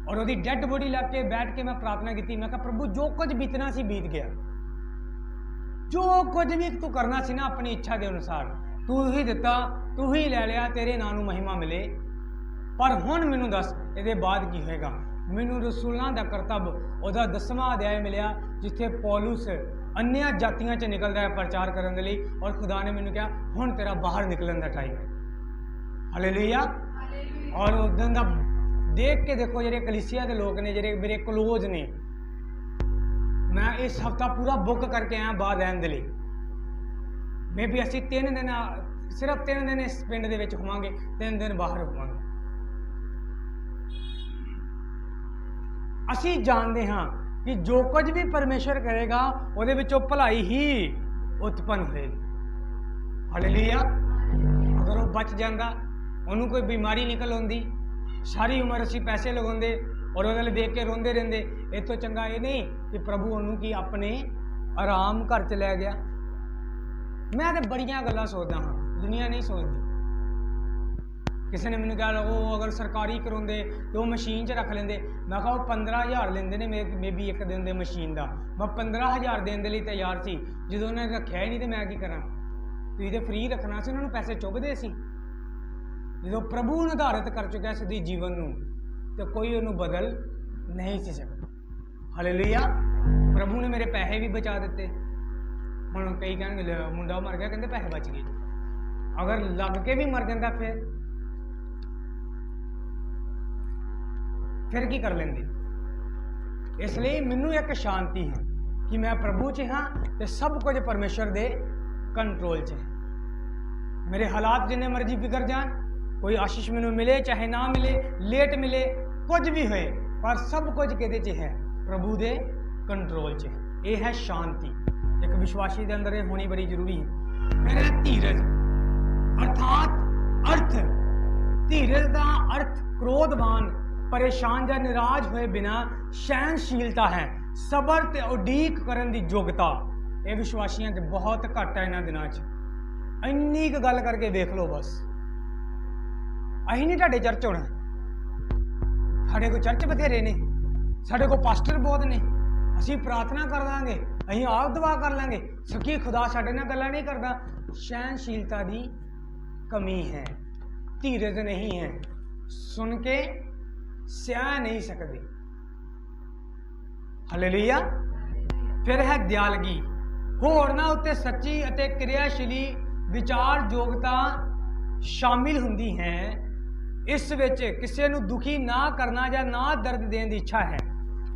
और वो डेड बॉडी लग के बैठ के मैं प्रार्थना की। मैं कहा प्रभु जो कुछ बीतना सी बीत गया, जो कुछ भी तू करना सी ना अपनी इच्छा के अनुसार तू ही दिता, तू ही ले लिया, तेरे नाम नूं महिमा मिले। पर हुण मैनू दस ये बाद की होएगा। मैनू रसूलों का करतब उहदा 10वां अध्याय मिलिया जिथे पौलुस अन्य जातियों च निकलता है प्रचार करने के लिए और खुदा ने मैनू कहा हुण तेरा बाहर निकलने का टाइम है। हालेलुया। और उदों का देख के देखो जो कलीसिया के लोग ने जो मेरे क्लोज ने, मैं इस हफ्ता पूरा बुक करके आया बाहर रहने के लिए। मे भी असी 3 दिन सिर्फ 3 दिन इस पिंड दे विच होवांगे, 3 दिन बाहर होवांगे। असी जानते हाँ कि जो कुछ भी परमेश्वर करेगा उहदे विचों भलाई ही उत्पन्न होएगी। हालेलुया। अगर वो बच जाता, उन्होंने कोई बीमारी निकल आती, सारी उम्र असी पैसे लगाते और वो देख के रोंदे रहंदे। इतों चंगा ये नहीं कि प्रभु उन्होंने की अपने आराम घर च लै गया। मैं तो बड़िया गल्लां सोचदा हाँ, दुनिया नहीं सोचती। किसी ने मैंने कहा वो अगर सरकारी करवाते तो वो मशीन च रख लेंदे। मैं कहा वो 15,000 लेंदे ने मे भी एक दिन के मशीन का। मैं 15,000 देने लिए तैयार सी, जो उन्होंने रखा ही नहीं तो मैं की करा। तुसीं तो फ्री रखना सी, उन्होंने पैसे चुभदे सी। जो प्रभु निर्धारित कर चुका सिद्धि जीवन नूं तो कोई उन्होंने बदल नहीं सी सकता। हालेलुया। प्रभु ने मेरे पैसे भी बचा दिते। हुण कई कहणगे मुंडा मर गया, कहते पैसे बच गए। अगर लग के भी मर जाता फिर की कर लेंगे। इसलिए मैनू एक शांति है कि मैं प्रभु च हाँ तो सब कुछ परमेश्वर दे कंट्रोल च है। मेरे हालात जिन्ने मर्जी बिगड़ जान, कोई आशीष मैनू मिले चाहे ना मिले, लेट मिले, कुछ भी होए, पर सब कुछ कहते च है प्रभु दे कंट्रोल च है। ये है शांति। एक विश्वासी के अंदर होनी बड़ी जरूरी है। फिर है धीरज, अर्थात अर्थ। धीरज का अर्थ क्रोधवान, परेशान या निराश हुए बिना सहनशीलता है, सबर ते उडीक करन दी योग्यता। ये विश्वासियों च बहुत घट है इन्हां दिनां च। इन्नी क गल करके देख लो बस। असीं नहीं तुहाडे चर्च होना, साडे को चर्च बथेरे ने, साडे को पास्टर बहुत ने, असीं प्रार्थना कर देंगे, असीं आप दुआ कर लेंगे, सकी खुदा साडे नाल गल्लां नहीं करदा। सहनशीलता दी कमी है, धीरज नहीं है, सुन के सह नहीं सकते। हालेलुया। फिर है दयालगी। होरना उत्ते सच्ची अते क्रियाशीली विचार योग्यता शामिल हुंदी है। इस विच किसी नूं दुखी ना करना या ना दर्द देने की इच्छा है।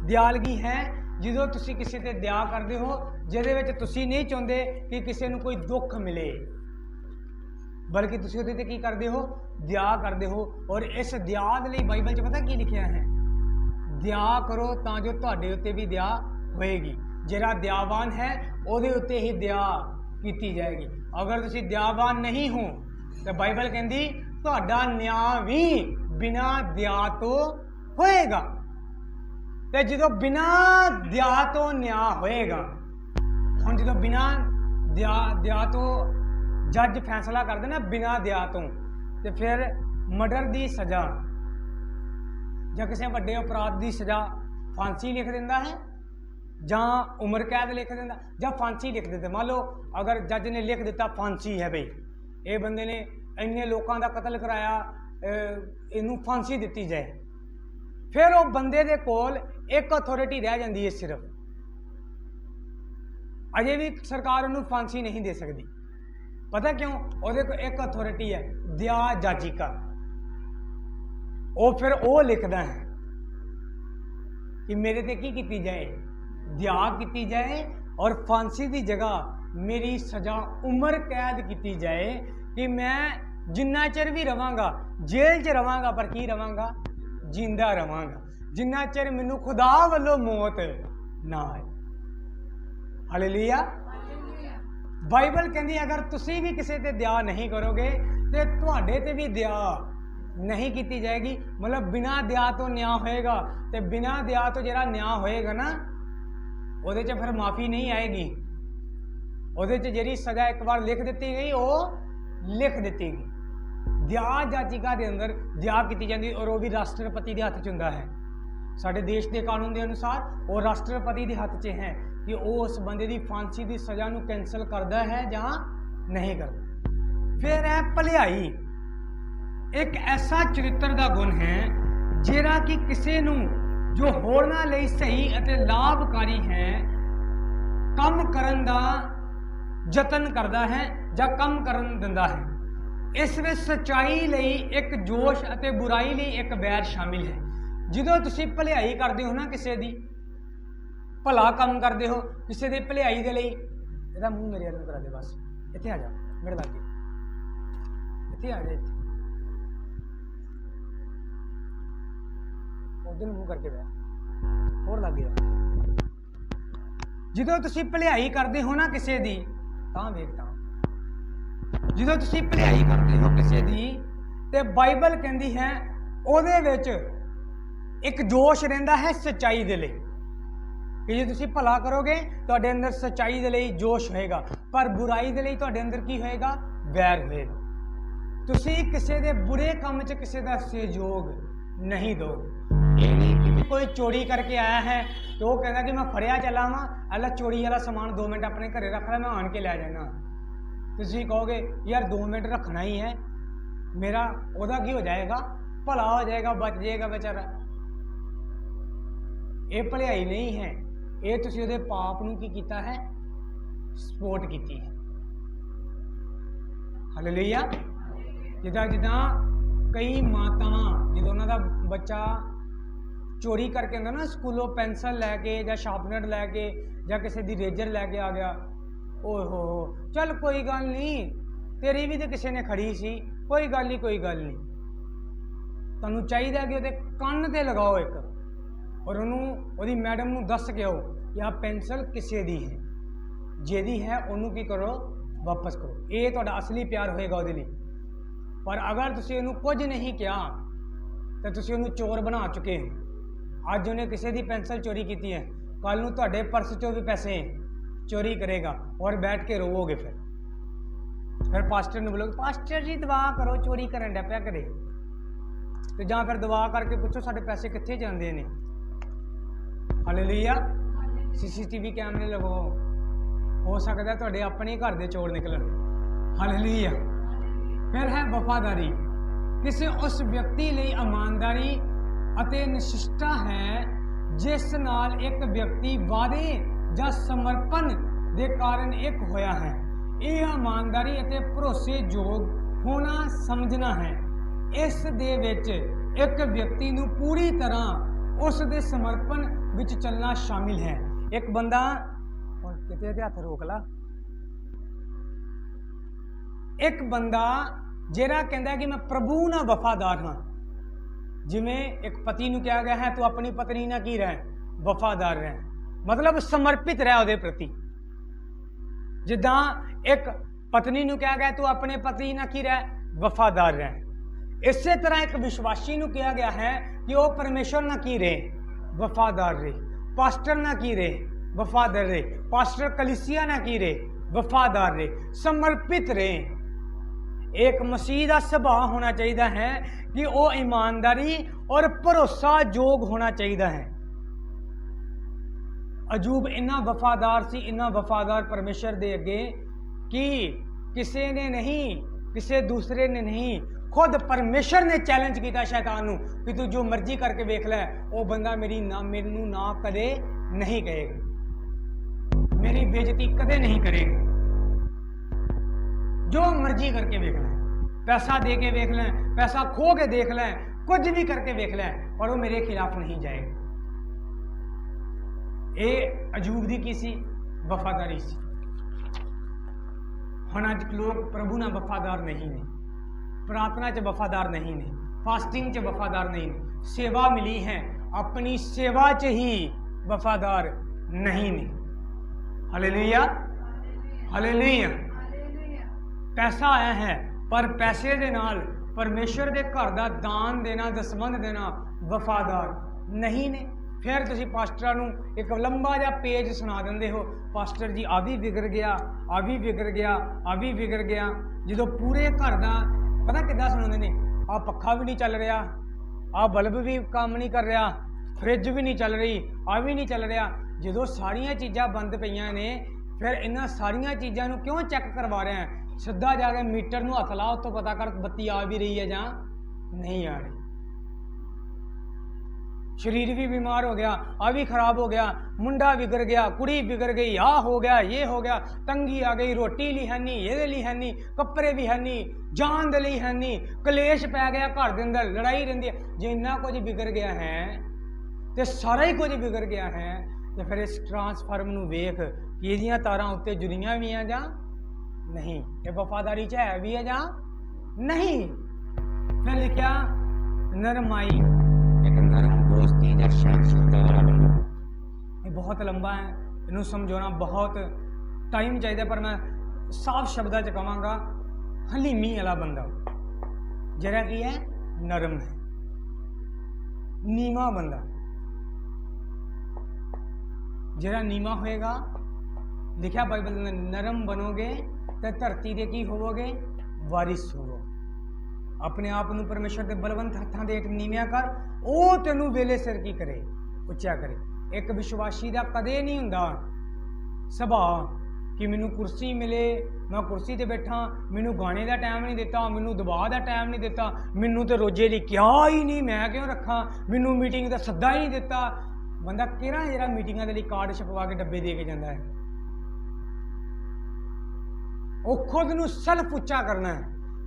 दयालगी है ਜਦੋਂ ਤੁਸੀਂ ਕਿਸੇ ਤੇ दया करते हो ਜਿਹਦੇ ਵਿੱਚ ਤੁਸੀਂ नहीं चाहते कि किसी ਨੂੰ कोई दुख मिले, बल्कि ਤੁਸੀਂ ਉਹਦੇ ਤੇ ਕੀ ਕਰਦੇ हो, दया करते हो। और इस दया ਦੇ ਲਈ ਬਾਈਬਲ 'ਚ ਪਤਾ ਕੀ ਲਿਖਿਆ है, दया करो ਤਾਂ ਜੋ ਤੁਹਾਡੇ ਉੱਤੇ ਵੀ दया होएगी। ਜਿਹੜਾ दयावान है ਉਹਦੇ ਉੱਤੇ ही दया ਕੀਤੀ जाएगी। अगर ਤੁਸੀਂ दयावान नहीं हो तो बाइबल कहती ਤੁਹਾਡਾ ਨਿਆਂ भी बिना दया तो होएगा। तो जो बिना दया तो न्याय होएगा, हम जो बिना दया तो जज फैसला करते ना बिना दया तो फिर मर्डर की सज़ा या किसी बड़े अपराध की सज़ा फांसी लिख देता है, ਜਾਂ उम्र कैद लिख देता, ਜਾਂ फांसी लिख देते। मान लो अगर जज ने लिख दिता फांसी है, बई ये बंदे ने इन्ने लोगों का कतल कराया, इनू फांसी दी जाए, फिर वो बंदे दे कोल एक अथॉरिटी रह जाती है सिर्फ, अजे भी सरकार उन्होंने फांसी नहीं दे सकती। पता क्यों? वो को एक अथॉरिटी है, दया याचिका। वो फिर वो लिखता है कि मेरे ते की की जाए, दया की जाए और फांसी की जगह मेरी सज़ा उम्र कैद की जाए कि मैं जिन्ना चिर भी रवांगा जेल च रवांगा, पर की रवांगा, जिंदा रवांगा, जिन्ना चिर मैनू खुदा वालों मौत ना आए। हालेलुया। बाइबल कहती अगर तुसी भी किसी ते दया नहीं करोगे तो तुहाडे ते भी दया नहीं की जाएगी। मतलब बिना दया तो न्याय होएगा, तो बिना दया तो जिहड़ा न्याय होएगा ना उहदे च फिर माफ़ी नहीं आएगी। उहदे च जिहड़ी सज़ा एक बार लिख दी गई वो लिख दी गई। दया याचिका के अंदर दया की जाती और वह भी राष्ट्रपति के हथ च हुंदा है। साडे देश के कानून के अनुसार वो राष्ट्रपति के हथ च है कि वो उस बंदे की फांसी की सज़ा नूं कैंसल करता है या नहीं करता। फिर है भलाई। एक ऐसा चरित्र का गुण है जिहड़ा कि किसी नूं जो होरना लई सही अते लाभकारी है कम करन दा यतन करता है या कम करन दिंदा है। इस में सच्चाई लई एक जोश अते बुराई लई एक वैर शामिल है। जो तुसी भलाई करते हो ना, किसी की भला काम करते हो, किसी की भलाई के लिए, ਇਹਦਾ ਮੂੰਹ ਮੇਰੇ ਵੱਲ ਕਰਾ ਦੇ, बस ਇੱਥੇ आ जा मेरे लागे, ਇੱਥੇ आ जा, उधर मूँह करके बैठ और लागे। जो तुसी भलाई करते हो ना किसी की, तां वेखता जो तुसी भलाई करते हो किसी की, तो बाइबल कहती है ਉਹਦੇ ਵਿੱਚ एक जोश रहिंदा है सच्चाई के लिए कि जो तुसी भला करोगे तुहाडे अंदर सच्चाई के लिए जोश होएगा, पर बुराई के लिए तुहाडे अंदर की होएगा, वैर होएगा। तुसी किसी के बुरे काम च किसी का सहयोग नहीं दोगे। कोई चोरी करके आया है तो वो कहता कि मैं फड़िया चला वा, अल्लाह चोरी वाला समान 2 मिनट अपने घरे रख ला, मैं आन के लै जाना। तुसी कहोगे यार 2 मिनट रखना ही है, मेरा ओदा की हो जाएगा, भला हो जाएगा, बच जाएगा बेचारा। ये भलाई नहीं है, ये तुसी उहदे पाप नूं की कीता है, सपोर्ट की है। ਹਾਲੇਲੂਇਆ। ਜਿੱਦਾਂ ਜਿੱਦਾਂ ਕਈ ਮਾਤਾਵਾਂ ਜਦੋਂ ਉਹਨਾਂ ਦਾ ਬੱਚਾ ਚੋਰੀ ਕਰਕੇ ਆਉਂਦਾ ਨਾ ਸਕੂਲੋਂ, ਪੈਨਸਲ ਲੈ ਕੇ ਜਾਂ ਸ਼ਾਰਪਨਰ ਲੈ ਕੇ ਜਾਂ ਕਿਸੇ ਦੀ ਰੇਜਰ ਲੈ ਕੇ ਆ ਗਿਆ, ਓਏ ਹੋ ਚੱਲ ਕੋਈ ਗੱਲ ਨਹੀਂ, ਤੇਰੀ ਵੀ ਤਾਂ ਕਿਸੇ ਨੇ ਖੜੀ ਸੀ, ਕੋਈ ਗੱਲ ਨਹੀਂ ਕੋਈ ਗੱਲ ਨਹੀਂ। ਤੁਹਾਨੂੰ ਚਾਹੀਦਾ ਕਿ ਉਹਦੇ ਕੰਨ ਤੇ ਲਗਾਓ ਇੱਕ, ਔਰ ਉਹਨੂੰ ਉਹਦੀ ਮੈਡਮ ਨੂੰ ਦੱਸ ਕੇ ਆਓ ਕਿ ਆਹ ਪੈਨਸਲ ਕਿਸੇ ਦੀ ਹੈ, ਜਿਹਦੀ ਹੈ ਉਹਨੂੰ ਕੀ ਕਰੋ, ਵਾਪਸ ਕਰੋ। ਇਹ ਤੁਹਾਡਾ ਅਸਲੀ ਪਿਆਰ ਹੋਏਗਾ ਉਹਦੇ ਲਈ। ਪਰ ਅਗਰ ਤੁਸੀਂ ਉਹਨੂੰ ਕੁਝ ਨਹੀਂ ਕਿਹਾ ਤਾਂ ਤੁਸੀਂ ਉਹਨੂੰ ਚੋਰ ਬਣਾ ਚੁੱਕੇ ਹੋ। ਅੱਜ ਉਹਨੇ ਕਿਸੇ ਦੀ ਪੈਨਸਲ ਚੋਰੀ ਕੀਤੀ ਹੈ, ਕੱਲ ਨੂੰ ਤੁਹਾਡੇ ਪਰਸ ਚੋਂ ਵੀ ਪੈਸੇ ਚੋਰੀ ਕਰੇਗਾ ਔਰ ਬੈਠ ਕੇ ਰੋਵੋਗੇ। ਫਿਰ ਪਾਸਟਰ ਨੂੰ ਬੋਲੋਗੇ, ਪਾਸਟਰ ਜੀ ਦੁਆ ਕਰੋ, ਚੋਰੀ ਕਰਨ ਡਿਆ ਪਿਆ ਕਰੇ। ਤੇ ਜਾਂ ਫਿਰ ਦੁਆ ਕਰਕੇ ਪੁੱਛੋ ਸਾਡੇ ਪੈਸੇ ਕਿੱਥੇ ਜਾਂਦੇ ਨੇ। ਹਾਲੇਲੂਇਆ। CCTV ਕੈਮਰੇ ਲਗਾਓ, ਹੋ ਸਕਦਾ ਤੁਹਾਡੇ ਆਪਣੇ ਘਰ ਦੇ ਚੋਰ ਨਿਕਲਣ। ਹਾਲੇਲੂਇਆ। ਫਿਰ ਹੈ ਵਫਾਦਾਰੀ। ਕਿਸੇ ਉਸ ਵਿਅਕਤੀ ਲਈ ਇਮਾਨਦਾਰੀ ਅਤੇ ਨਿਸ਼ਚਤਾ ਹੈ ਜਿਸ ਨਾਲ ਇੱਕ ਵਿਅਕਤੀ ਵਾਅਦੇ ਜਾਂ ਸਮਰਪਣ ਦੇ ਕਾਰਨ ਇੱਕ ਹੋਇਆ ਹੈ। ਇਹ ਇਮਾਨਦਾਰੀ ਅਤੇ ਭਰੋਸੇਯੋਗ ਹੋਣਾ ਸਮਝਣਾ ਹੈ। ਇਸ ਦੇ ਵਿੱਚ ਇੱਕ ਵਿਅਕਤੀ ਨੂੰ ਪੂਰੀ ਤਰ੍ਹਾਂ ਉਸ ਦੇ ਸਮਰਪਣ ਵਿੱਚ ਚੱਲਣਾ ਸ਼ਾਮਿਲ ਹੈ। ਇੱਕ ਬੰਦਾ, ਹੁਣ ਕਿਤੇ ਤੇ ਹੱਥ ਰੋਕ ਲਾ, ਇੱਕ ਬੰਦਾ ਜਿਹੜਾ ਕਹਿੰਦਾ ਕਿ ਮੈਂ ਪ੍ਰਭੂ ਨਾਲ ਵਫਾਦਾਰ ਹਾਂ। ਜਿਵੇਂ ਇੱਕ ਪਤੀ ਨੂੰ ਕਿਹਾ ਗਿਆ ਹੈ ਤੂੰ ਆਪਣੀ ਪਤਨੀ ਨਾਲ ਕੀ ਰਹਿ, ਵਫਾਦਾਰ ਰਹਿ, ਮਤਲਬ ਸਮਰਪਿਤ ਰਹਿ ਉਹਦੇ ਪ੍ਰਤੀ। ਜਿੱਦਾਂ ਇੱਕ ਪਤਨੀ ਨੂੰ ਕਿਹਾ ਗਿਆ ਤੂੰ ਆਪਣੇ ਪਤੀ ਨਾਲ ਕੀ ਰਹਿ, ਵਫਾਦਾਰ ਰਹਿ। ਇਸੇ ਤਰ੍ਹਾਂ ਇੱਕ ਵਿਸ਼ਵਾਸੀ ਨੂੰ ਕਿਹਾ ਗਿਆ ਹੈ ਕਿ ਉਹ ਪਰਮੇਸ਼ਰ ਨਾਲ ਕੀ ਰਹੇ, ਵਫਾਦਾਰ ਰਹੇ। ਪਾਸਟਰ ਨਾਲ ਕੀ ਰਹੇ, ਵਫਾਦਾਰ ਰਹੇ। ਪਾਸਟਰ ਕਲੀਸਿया ਨਾਲ ਕੀ ਰਹੇ, ਵਫਾਦਾਰ ਰਹੇ, ਸਮਰਪਿਤ ਰਹੇ। एक मसीह का सुभाव होना चाहिए है कि वो ईमानदारी और भरोसा योग होना चाहिए है। अजूब इन्ना वफादार सी, इन्ना वफादार परमेश्वर दे अगे कि किसी ने नहीं, किसी दूसरे ने नहीं, खुद परमेश्वर ने चैलेंज किया शैतान नूं कि तू जो मर्जी करके वेख लै, वो बंदा मैनू ना कदे नहीं कहेगा, मेरी बेइज्जती कदे नहीं करेगा। जो मर्जी करके वेख लें, पैसा दे के वेख लें, पैसा खो के देख लें, कुछ भी करके वेख लें, और वो मेरे खिलाफ नहीं जाएगा। ये अजूब दी की सी वफादारी सी। हुण अज लोग प्रभु नाल वफादार नहीं ने, प्रार्थना च वफादार नहीं ने, फास्टिंग च वफादार नहीं ने, सेवा मिली है अपनी सेवा च ही वफादार नहीं ने। Hallelujah, hallelujah. पैसा आया है पर पैसे दे नाल परमेश्वर के घर का दान देना, दसवंध देना वफादार नहीं ने। फिर तुसी पास्टरां नूं एक लंबा जिहा पेज सुना देंदे हो, पास्टर जी आ भी बिगड़ गया, आ भी बिगड़ गया, आ भी बिगड़ गया। जो पूरे घर का पता किद्दां सुणांदे ने, आ पक्खा भी नहीं चल रहा, आ बल्ब भी काम नहीं कर रहा, फ्रिज भी नहीं चल रही, आ भी नहीं चल रहा। जो सारिया चीज़ां बंद पईयां ने, फिर इन्हां सारिया चीज़ां नूं क्यों चैक करवा रहे हैं? सीधा जाके मीटर नूं हथ ला, उत्तों पता कर बत्ती आ भी रही है जां नहीं आ रही। शरीर भी बीमार हो गया, आ भी खराब हो गया, मुंडा बिगड़ गया, कुड़ी बिगड़ गई, आ हो गया, ये हो गया, तंगी आ गई, रोटी ली है नहीं, ये ली है नहीं, कपड़े भी है नहीं, जान दे ली है नहीं, कलेश पै गया घर के अंदर, लड़ाई रही है। जो इन्ना कुछ बिगड़ गया है तो सारा ही कुछ बिगड़ गया है, तो फिर इस ट्रांसफार्म नूं वेख कि इहदियां तारां उत्ते जुड़ियां भी हैं जां नहीं, ये वफादारी च है भी है जां नहीं। फिर लिखा नरमाई, एक नरम दोस्ती या सहनशीलता वाला बंदा। ये बहुत लंबा है, इन्हू समझाना बहुत टाइम चाहिए, पर मैं साफ शब्दों च कहांगा हलीमी वाला बंदा जरा की है नरम है, नीमा बंदा। जरा नीमा होएगा, लिखा बाइबल में नरम बनोगे तो धरती के की होवोगे, वारिस होवो। अपने आप को परमेश्वर के बलवंत हत्थां दे नीविया कर, वो तेनू वेले सिर की करे, उच्चा करे। एक विश्वासी का कदे नहीं हुंदा सुभाव कि मैनू कुर्सी मिले, मैं कुर्सी ते बैठा, मैनू गाने का टाइम नहीं दिता, मैनू दबाव का टाइम नहीं दिता, मैनू तो रोजे लिए क्या ही नहीं, मैं क्यों रखा, मैनू मीटिंग का सद्दा ही नहीं दिता। बंदा किहड़ा जिहड़ा मीटिंगां दे लई कार्ड छपवा के डब्बे दे के जांदा है, वो खुद नू सैल्फ उच्चा करना है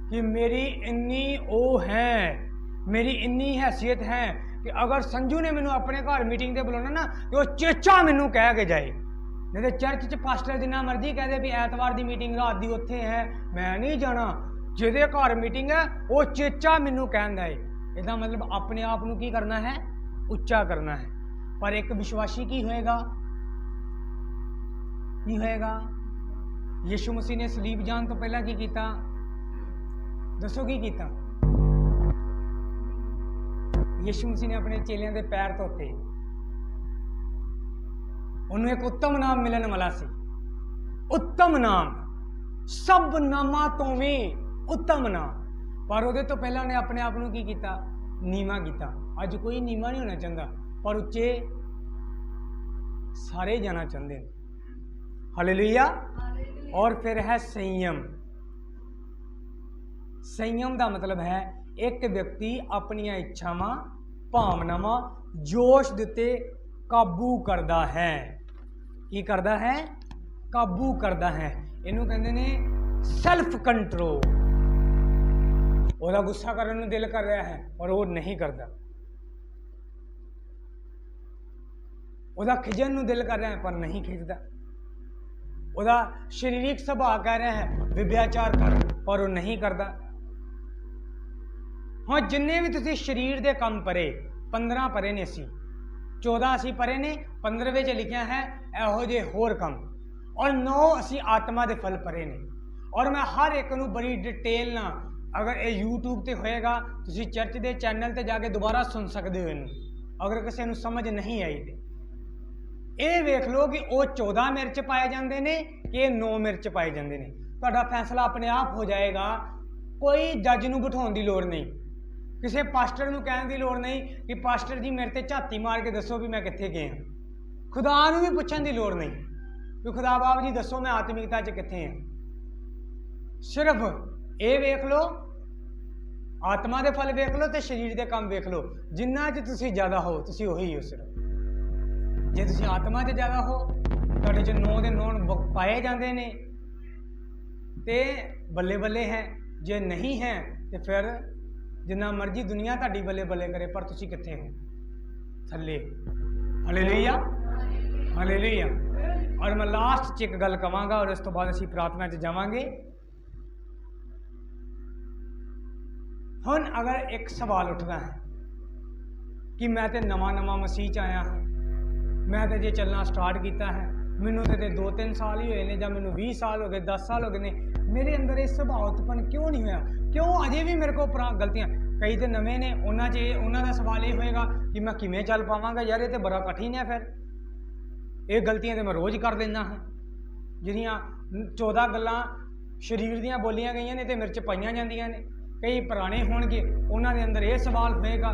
कि मेरी इन्नी ओ है, मेरी इन्नी हैसियत है कि अगर संजू ने मैनू अपने घर मीटिंग ते बुलाना ना तो वो चेचा मैनू कह के जाए। नहीं तो चर्च च पास्टर जिन्ना मर्जी कह दे भी ऐतवार की मीटिंग रात की उत्थे है, मैं नहीं जाना। जिहदे घर मीटिंग है वो चेचा मैनू कहंदा है। इसदा मतलब अपने आप नू की करना है, उच्चा करना है। पर एक विश्वासी की होएगा, की होएगा? यीशु मसीह ने सलीब जान तो पहला की कीता? दसो की कीता? यीशु मसीह ने अपने चेलियां दे पैर धोते। उन्हें एक उत्तम नाम मिलने वाला सी, उत्तम नाम, सब नामां तो भी उत्तम नाम। पर उहदे तो पहला उन्हें अपने आप नूं की कीता? नीवा कीता। अज कोई नीवा नहीं होना चाहता, पर उच्चे सारे जाना चाहते हैं। हालेलुया। और फिर है संयम। संयम का मतलब है एक व्यक्ति अपनिया इच्छावां, भावनावां, जोश दिते काबू करता है। की करता है? काबू करता है। इनू कहते ने सैल्फ कंट्रोल। ओदा गुस्सा करने दिल कर रहा है और वो नहीं करता, ओदा खिजन नू दिल कर रहा है पर नहीं खिजदा, ओदा शारीरिक सुभाव कह रहा है विभ्याचार कर पर वो नहीं करता। हाँ, जिन्ने भी तुसी शरीर के काम परे 15 परे ने सी, 14 असी परे ने, 15वें च लिखिया है एहो जे होर काम, और 9 असी आत्मा के फल परे ने। और मैं हर एक नू बड़ी डिटेल ना, अगर ये यूट्यूब ते होएगा तुसी चर्च के चैनल ते जाके दोबारा सुन सकते हो इनू, अगर किसी नू समझ नहीं आई तो। ये वेख लो कि वो 14 मिर्च पाए जाते हैं कि 9 मिर्च पाए जाते हैं। तुहाडा फैसला अपने आप हो जाएगा। कोई जज नू बिठाउण दी लोड़ नहीं, किसी पास्टर नू कहण दी लोड़ नहीं कि पास्टर जी मेरे ते झाती मार के दसो भी मैं कित्थे गया। खुदा नू भी पुछण दी लोड़ नहीं कि खुदा बाब जी दसो मैं आत्मिकता च कित्थे हां। सिर्फ ये वेख लो, आत्मा के फल वेख लो तो शरीर के काम वेख लो। जिन्ना च तुसी ज़्यादा हो तुसी उही हो। सिर्फ जे तुसी आत्मा च ज़्यादा हो, तुहाडे च 9 दे 9 पाए जाते हैं तो बल्ले बल्ले हैं। जे नहीं है तो फिर जिन्ना मर्जी दुनिया तुहाडी बल्ले बल्ले करे पर तुसी कित्थे हो? थल्ले। Hallelujah, hallelujah. और मैं लास्ट च एक गल कवांगा और इस तो बाद असीं प्रार्थना च जावांगे। हुण अगर एक सवाल उठदा है कि मैं तो नवा नवा मसीह च आया हाँ, मैं तो जे चलना स्टार्ट किया है, मैनू तो 2-3 साल ही हुए ने, या मैनू 20 साल हो गए, 10 साल हो गए ने, मेरे अंदर ये सुभाव उत्पन्न क्यों नहीं होया? क्यों अजे भी मेरे को गलतियाँ? कई तो नवे ने, उन्हों का सवाल ये होएगा कि मैं किमें चल पावांगा? यार ये तो बड़ा कठिन है। फिर ये गलतियाँ तो मैं रोज़ कर देना हाँ। जिहड़ियां 14 गल्लां शरीर दियां बोलियां गई ने तो मेरे च पाईयां जांदियां ने। कई पुराने होणगे, उन्हों के अंदर ये सवाल होएगा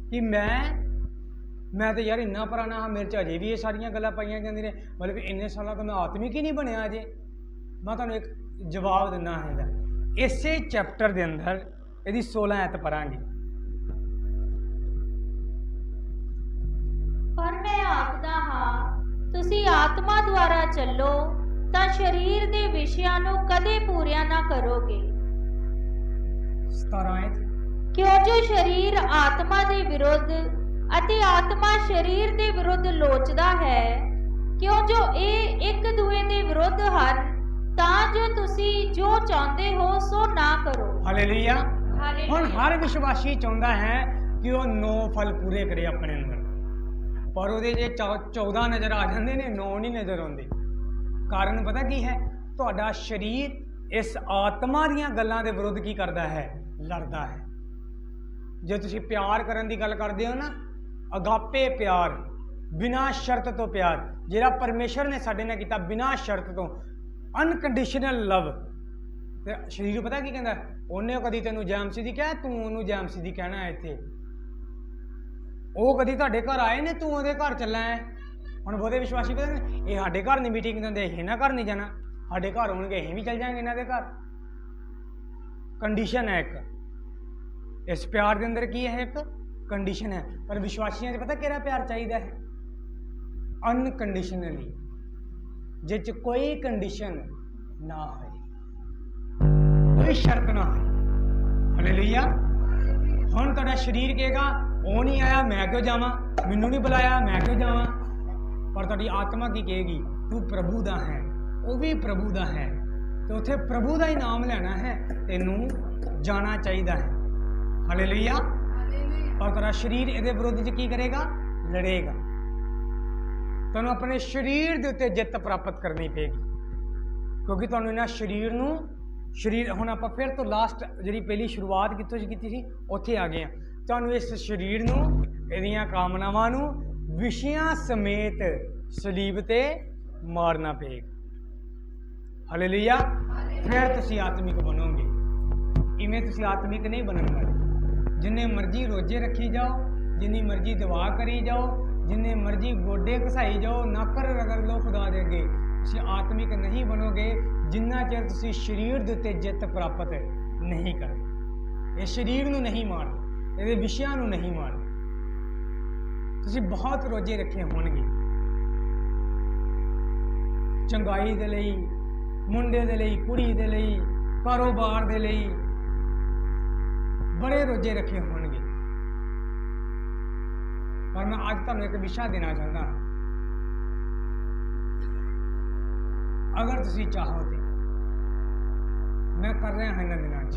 कि मैं तो यार इन्ना पुराना हाँ, मेरे अजे भी ये सारिया गल्लां पाईयां जांदियां ने, मतलब इन्ने सालों तो मैं आत्मिक ही नहीं बनया अजे। मैं तुहानूं एक जवाब दिना है। इसे चैप्टर के अंदर यदि 16 ऐत पढ़ांगे। पर मैं आखदा हाँ, तुसी आत्मा द्वारा चलो तां शरीर दे विषयां नूं कदे पूरिया ना करोगे। 17 ऐत। क्यों जो शरीर आत्मा दे विरुद्ध अते आत्मा शरीर दे विरुद्ध लोचदा है, क्यों जो ये एक दूए दे विरुद्ध हन, तां जो तुसी जो चाहते हो सो ना करो। हालेलुया। हुण हर विश्वासी चाहता है कि वह 9 फल पूरे करे अपने अंदर, पर वो 14 नज़र आ जाते हैं, 9 नहीं नज़र आते। कारण पता की है? तुहाडा शरीर इस आत्मा दीयां गल्लां दे विरुद्ध की करता है? लड़ता है। जे तुसी प्यार करन दी गल करदे हो ना, अगापे प्यार, बिना शर्त तो प्यार, जिहड़ा परमेश्वर ने साडे नाल कीता बिना शर्त तो, अनकंडीशनल लव, ते शरीर पता की कहंदा? उन्हें कदी तेनू जैमसी दी कहा, तू उन्होंने जैमसी दी कहना है। इत्थे वो कदी तुहाडे घर आए ने, तू उहदे घर चला है। हुण बहुते विश्वासी पता ये साडे घर नहीं मीटिंग दिंदे, इन्हां घर नहीं जाना, साडे घर होणगे असीं भी चल जाएंगे इन्हां दे घर। कंडीशन है एक, इस प्यार के अंदर की है? एक कंडीशन है। पर विश्वासियों से पता किहड़ा प्यार चाहिए है? अनकंडीशनली, जिस कोई कंडीशन ना हो। कोई शर्त ना हो। हालेलुया। हुण तुहाडा शरीर कहेगा वो नहीं आया मैं क्यों जावां, मैनू नहीं बुलाया मैं क्यों जावां, पर तुहाडी आत्मा की कहेगी तू प्रभु दा है, वो भी प्रभु दा है, तो उत्थे प्रभु दा ही नाम लेना है, तेनू जाना चाहिए है। हालेलुया। और तेरा शरीर इहदे विरोध च की करेगा, लड़ेगा। तुहानू अपने शरीर दे उत्ते जित प्राप्त करनी पेगी, क्योंकि तुहानू इन्हां शरीर नू शरीर हुण आपां फिर तो लास्ट जिहड़ी पहली शुरुआत कित्थों कीती सी उत्थे आ गए हां। तुहानू इस शरीर नू इहदियां कामनावां नू विषयां समेत सलीब ते मारना पेगा। हालेलुया। फिर तुसीं आत्मिक बनोगे। इवें तुसीं आत्मिक नहीं बनन वाले। जिन्ने मर्जी रोजे रखी जाओ, जिन्नी मर्जी दुआ करी जाओ, जिन्ने मर्जी गोडे घसाई जाओ, नकर रगड़ लो खुदा दे अगे, तुसीं आत्मिक नहीं बनोगे जिन्ना चਿਰ तुसीं शरीर दे उत्ते जित प्राप्त नहीं करदे। इस शरीर नूं नहीं मारदे, ਇਹਦੇ ਵਿਸ਼ਿਆਂ ਨੂੰ नहीं मारदे। तुसीं बहुत रोजे रखे होणगे ਚੰਗਾਈ ਦੇ ਲਈ, ਮੁੰਡੇ ਦੇ ਲਈ, ਕੁੜੀ ਦੇ ਲਈ, ਕਾਰੋਬਾਰ ਦੇ ਲਈ बड़े रोजे रखे होणगे। पर मैं आज तुहानू एक विशा देना चाहता हाँ, अगर तुसीं चाहो तो मैं कर रहा हाँ इन्हां दिनां च,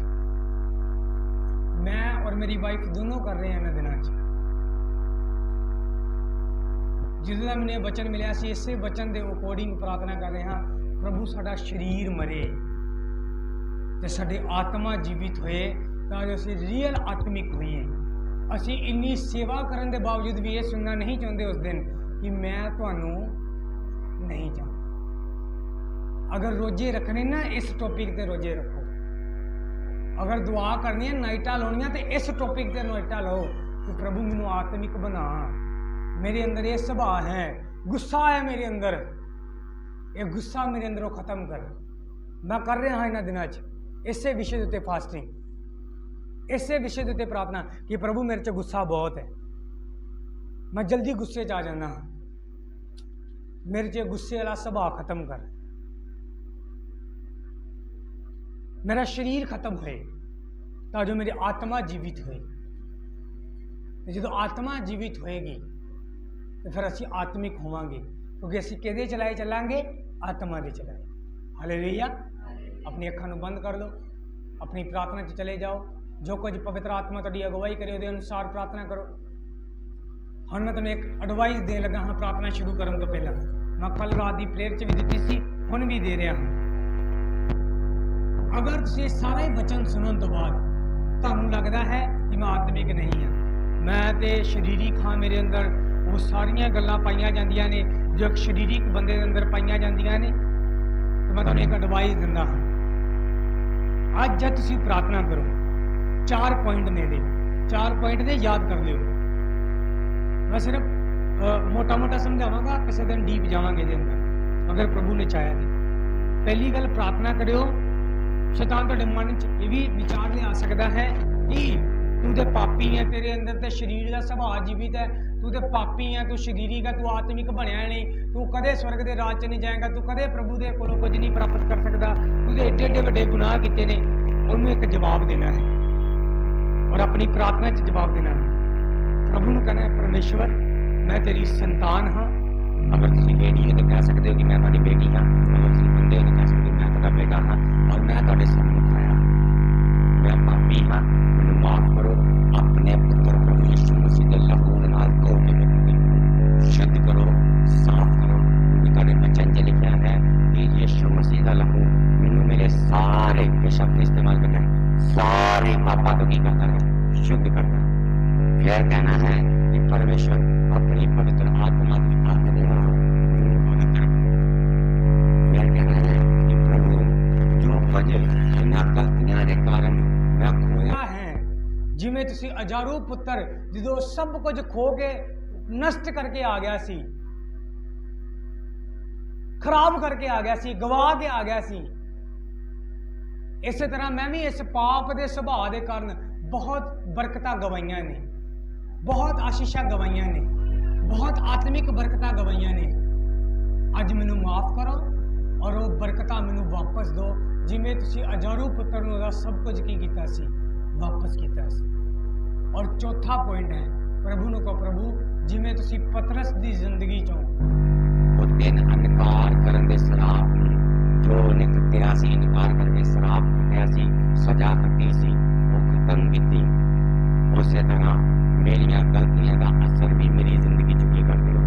मैं और मेरी वाइफ दोनों कर रहे हैं इन्हां दिनां च। जिस दा मैंने वचन मिलिया सी इसे वचन के अकॉर्डिंग प्रार्थना कर रहे हाँ, प्रभु साडा शरीर मरे ते साडी आत्मा जीवित होए, ਤਾਂ ਜੋ ਅਸੀਂ ਰੀਅਲ ਆਤਮਿਕ ਹੋਈਏ। ਅਸੀਂ ਇੰਨੀ ਸੇਵਾ ਕਰਨ ਦੇ ਬਾਵਜੂਦ ਵੀ ਇਹ ਸੁਣਨਾ ਨਹੀਂ ਚਾਹੁੰਦੇ ਉਸ ਦਿਨ ਕਿ ਮੈਂ ਤੁਹਾਨੂੰ ਨਹੀਂ ਚਾਹੁੰਦਾ। ਅਗਰ ਰੋਜੇ ਰੱਖਣੇ ਨਾ ਇਸ ਟੌਪਿਕ ਤੇ ਰੋਜੇ ਰੱਖੋ। ਅਗਰ ਦੁਆ ਕਰਨੀ ਹੈ ਨਾਈਟਾਂ ਲਾਉਣੀਆਂ ਤੇ ਇਸ ਟੌਪਿਕ ਤੇ ਨਾਈਟਾਂ ਲਾਓ ਕਿ ਪ੍ਰਭੂ ਮੈਨੂੰ ਆਤਮਿਕ ਬਣਾ, ਮੇਰੇ ਅੰਦਰ ਇਹ ਸੁਭਾਅ ਹੈ, ਗੁੱਸਾ ਹੈ ਮੇਰੇ ਅੰਦਰ, ਇਹ ਗੁੱਸਾ ਮੇਰੇ ਅੰਦਰੋਂ ਖਤਮ ਕਰ। ਮੈਂ ਕਰ ਰਿਹਾ ਹਾਂ ਇਹਨਾਂ ਦਿਨਾਂ 'ਚ ਇਸੇ ਵਿਸ਼ੇ ਦੇ ਉੱਤੇ ਫਾਸਟਿੰਗ, इसे विषय के उत्ते प्रार्थना कि प्रभु मेरे च गुस्सा बहुत है, मैं जल्दी गुस्से च आ जाना, मेरे च गुस्से वाला स्वभाव खत्म कर, मेरा शरीर खत्म होए ताकि मेरी आत्मा जीवित होए। जो आत्मा जीवित होएगी तो फिर असी आत्मिक होवांगे, क्योंकि असी किहदे चलाए चलांगे, आत्मा दे चलाए। हालेलुया। अपनी अखां नूं बंद कर लो, अपनी प्रार्थना च चले जाओ, जो कुछ पवित्र आत्मा तुहाडी अगवाई करे उहदे अनुसार प्रार्थना करो। हुण मैं तुहानूं एक एडवाइस देण लगा हाँ प्रार्थना शुरू करन तो पहला। मैं कल रात की प्रेयर च भी दित्ती सी, हुण भी दे रहा हाँ। अगर तुसीं सारा ही वचन सुनन तो बाद तुहानूं लगदा है कि मैं आत्मिक नहीं हाँ, मैं तो शरीरिक हाँ, मेरे अंदर वो सारियां गल्लां पाईयां जांदियां ने जो एक शरीरिक बंदे दे अंदर पाईयां जांदियां ने, तो मैं तुहानूं एक एडवाइस दिंदा हाँ। अज जब तुसीं प्रार्थना करो 4 पॉइंट ने दे, 4 पॉइंट ने याद कर लियो। मैं सिर्फ मोटा मोटा समझावांगा, किसी दिन डीप जावांगे इहदे अंदर अगर प्रभु ने चाहया तो। पहली गल प्रार्थना करियो, शैतान तुहाडे मन च ये भी विचार ले आ सकता है कि तू तो पापी है, तेरे अंदर तो शरीर का सुभाव जीवित है, तू तो पापी है, तू शरीरिक है, तू आत्मिक बनया नहीं, तू कदे स्वर्ग के राज च नहीं जाएगा, तू कदे प्रभु के कोलों कुछ नहीं प्राप्त कर सकता, तू एडे एडे वड्डे गुनाह किए ने। उन्होंने एक जवाब देना है और अपनी प्रार्थना च जवाब देना है। प्रभु ने कहना है परमेश्वर मैं तेरी संतान हाँ। अगर तुम बेटी हो तो कह सकते हो कि मैं तुम्हारी बेटी हाँ, अगर तुम बंदे हो तो कह सकते हो मैं तुम्हारा बेटा हाँ, और मैं तुम्हारे सम्मुख आया, मैं पापी हाँ, मैनू माफ करो। अपने पुत्र प्रभु यीशु मसीह के लहू नाल धो के मैनू शुद्ध करो, साफ करो, क्योंकि तुम्हारे वचन च लिखा है कि यीशु मसीह का लहू मैनू मेरे सारे, ये शब्द इस्तेमाल करना है, सारे पापा तो की करता है, शुद्ध करता है। फिर कहना है कि परमेश्वर अपनी पवित्र आत्मा की आज्ञा देना, फिर कहना है कि प्रभु जो कुछ इन्हां गलतियां के कारण मैं खोया है, जिवें तुसीं हजारों पुत्र जो सब कुछ खो के नष्ट करके आ गया सी, खराब करके आ गया सी, गवा के आ गया सी, इस तरह मैं भी इस पाप के सुभाव के कारण बहुत बरकतां गवाइयां ने, बहुत आशीषां गवाइयां ने, बहुत आत्मिक बरकतां गवाइयां ने। अज मैनू माफ करो, ਔਰ ਉਹ ਬਰਕਤਾਂ ਮੈਨੂੰ ਵਾਪਸ ਦਿਓ, ਜਿਵੇਂ ਤੁਸੀਂ ਅਜਾਰੂ ਪੁੱਤਰ ਨੂੰ ਉਹਦਾ ਸਭ ਕੁਝ ਕੀ ਕੀਤਾ ਸੀ, ਵਾਪਸ ਕੀਤਾ ਸੀ। ਔਰ ਚੌਥਾ ਪੁਆਇੰਟ ਹੈ, ਪ੍ਰਭੂ ਨੂੰ ਕਹੋ, ਪ੍ਰਭੂ ਜਿਵੇਂ ਤੁਸੀਂ ਪਤਰਸ ਦੀ ਜ਼ਿੰਦਗੀ ਚੋਂ ਉਹ ਦਿਨ ਇਨਕਾਰ ਕਰਨ ਦੇ ਸਰਾਪ ਨੂੰ ਜੋ ਉਹਨੇ ਕੱਟਿਆ ਸੀ, ਇਨਕਾਰ ਕਰਕੇ ਸਰਾਪ ਕੱਟਿਆ ਸੀ, ਸਜ਼ਾ ਕੱਟੀ ਸੀ, ਉਹ ਖਤਮ ਕੀਤੀ। ਉਸੇ ਤਰ੍ਹਾਂ ਮੇਰੀਆਂ ਗਲਤੀਆਂ ਦਾ ਅਸਰ ਵੀ ਮੇਰੀ ਜ਼ਿੰਦਗੀ 'ਚ ਕੀ ਕਰ ਦਿਓ,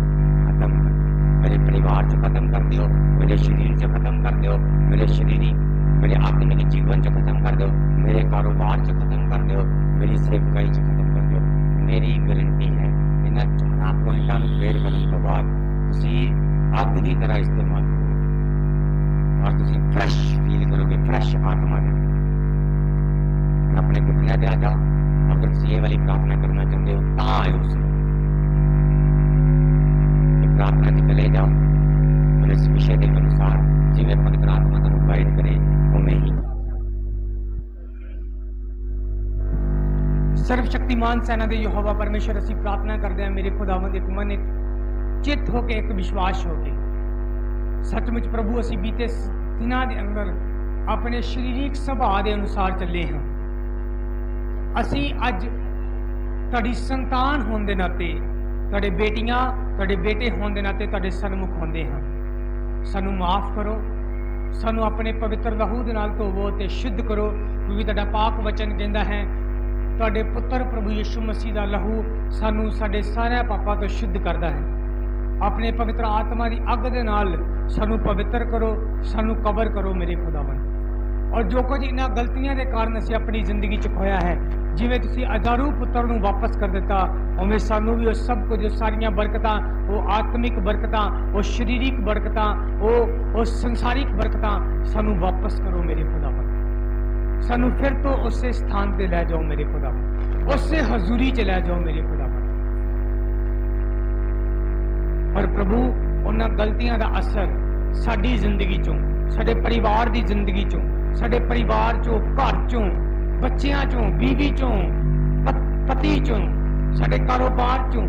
ਖਤਮ ਕਰ ਦਿਓ। ਮੇਰੇ ਪਰਿਵਾਰ 'ਚ ਖਤਮ ਕਰ ਦਿਓ, ਮੇਰੇ ਸਰੀਰ 'ਚ ਖਤਮ ਕਰ ਦਿਓ, ਮੇਰੇ ਆਤਮਿਕ ਜੀਵਨ 'ਚ ਖਤਮ ਕਰ ਦਿਓ, ਮੇਰੇ ਕਾਰੋਬਾਰ 'ਚ ਖਤਮ ਕਰ ਦਿਓ, ਮੇਰੀ ਸੇਵਕਾਈ 'ਚ ਖਤਮ ਕਰ ਦਿਓ। ਮੇਰੀ ਗਰੰਟੀ ਹੈ ਇਹਨਾਂ 4 ਪੁਆਇੰਟਾਂ ਨੂੰ ਫੇਰ ਕਰਨ ਤੋਂ ਬਾਅਦ ਤੁਸੀਂ ਅੱਗ ਦੀ ਤਰ੍ਹਾਂ ਇਸਤੇਮਾਲ ਕਰੋਗੇ ਔਰ ਤੁਸੀਂ ਫਰੈਸ਼ ਫੀਲ ਕਰੋਗੇ, ਫਰੈਸ਼ ਆਤਮਾ ਦੇ। ਆਪਣੇ ਘੁਟਨਿਆਂ ਤੇ ਆ ਜਾਓ। अगर तुम ये वाली प्रार्थना करना चाहते हो तो आयो सुनो, प्रार्थना से चले जाओ और इस विषय के अनुसार जिन्हें पवित्र आत्मा तुम गाइड करे उन्हें ही। सर्वशक्तिमान सेना दे यहोवा परमेश्वर असी प्रार्थना करते हैं, मेरे खुदावंद एक मन एक चित होके एक विश्वास होके सचमुच प्रभु असी बीते दिनों के अंदर अपने शरीरिक सुभाव के अनुसार चले हैं। ਅਸੀਂ ਅੱਜ ਤੁਹਾਡੀ ਸੰਤਾਨ ਹੋਣ ਦੇ ਨਾਤੇ, ਤੁਹਾਡੇ ਬੇਟੀਆਂ ਤੁਹਾਡੇ ਬੇਟੇ ਹੋਣ ਦੇ ਨਾਤੇ ਤੁਹਾਡੇ ਸਨਮੁਖ ਹੁੰਦੇ ਹਾਂ। ਸਾਨੂੰ ਮਾਫ ਕਰੋ, ਸਾਨੂੰ ਆਪਣੇ ਪਵਿੱਤਰ ਲਹੂ ਦੇ ਨਾਲ ਧੋਵੋ ਤੇ ਸ਼ੁੱਧ ਕਰੋ, ਕਿਉਂਕਿ ਤੁਹਾਡਾ ਪਾਕ ਵਚਨ ਕਹਿੰਦਾ ਹੈ ਤੁਹਾਡੇ ਪੁੱਤਰ ਪ੍ਰਭੂ ਯਿਸੂ ਮਸੀਹ ਦਾ ਲਹੂ ਸਾਨੂੰ ਸਾਡੇ ਸਾਰੇ ਪਾਪਾਂ ਤੋਂ ਸ਼ੁੱਧ ਕਰਦਾ ਹੈ। ਆਪਣੇ ਪਵਿੱਤਰ ਆਤਮਾ ਦੀ ਅੱਗ ਦੇ ਨਾਲ ਸਾਨੂੰ ਪਵਿੱਤਰ ਕਰੋ, ਸਾਨੂੰ ਕਵਰ ਕਰੋ ਮੇਰੇ ਖੁਦਾਵੰਦ। ਔਰ ਜੋ ਕੁਝ ਇਹਨਾਂ ਗਲਤੀਆਂ ਦੇ ਕਾਰਨ ਅਸੀਂ ਆਪਣੀ ਜ਼ਿੰਦਗੀ 'ਚ ਖੋਇਆ ਹੈ, ਜਿਵੇਂ ਤੁਸੀਂ ਅਜਾਰੂ ਪੁੱਤਰ ਨੂੰ ਵਾਪਸ ਕਰ ਦਿੱਤਾ, ਉਵੇਂ ਸਾਨੂੰ ਵੀ ਉਹ ਸਭ ਕੁਝ, ਸਾਰੀਆਂ ਬਰਕਤਾਂ, ਉਹ ਆਤਮਿਕ ਬਰਕਤਾਂ, ਉਹ ਸਰੀਰਿਕ ਬਰਕਤਾਂ, ਉਹ ਸੰਸਾਰਿਕ ਬਰਕਤਾਂ ਸਾਨੂੰ ਵਾਪਸ ਕਰੋ ਮੇਰੇ ਖੁਦਾਵੰਦ। ਸਾਨੂੰ ਫਿਰ ਤੋਂ ਉਸੇ ਸਥਾਨ ਤੇ ਲੈ ਜਾਓ ਮੇਰੇ ਖੁਦਾਵੰਦ, ਉਸੇ ਹਜ਼ੂਰੀ 'ਚ ਲੈ ਜਾਓ ਮੇਰੇ ਖੁਦਾਵੰਦ। ਪਰ ਪ੍ਰਭੂ ਉਹਨਾਂ ਗਲਤੀਆਂ ਦਾ ਅਸਰ ਸਾਡੀ ਜ਼ਿੰਦਗੀ 'ਚੋਂ, ਸਾਡੇ ਪਰਿਵਾਰ ਦੀ ਜ਼ਿੰਦਗੀ 'ਚੋਂ, ਸਾਡੇ ਪਰਿਵਾਰ 'ਚੋਂ, ਘਰ 'ਚੋਂ, ਬੱਚਿਆਂ 'ਚੋਂ, ਬੀਵੀ 'ਚੋਂ, ਪਤੀ 'ਚੋਂ, ਸਾਡੇ ਕਾਰੋਬਾਰ 'ਚੋਂ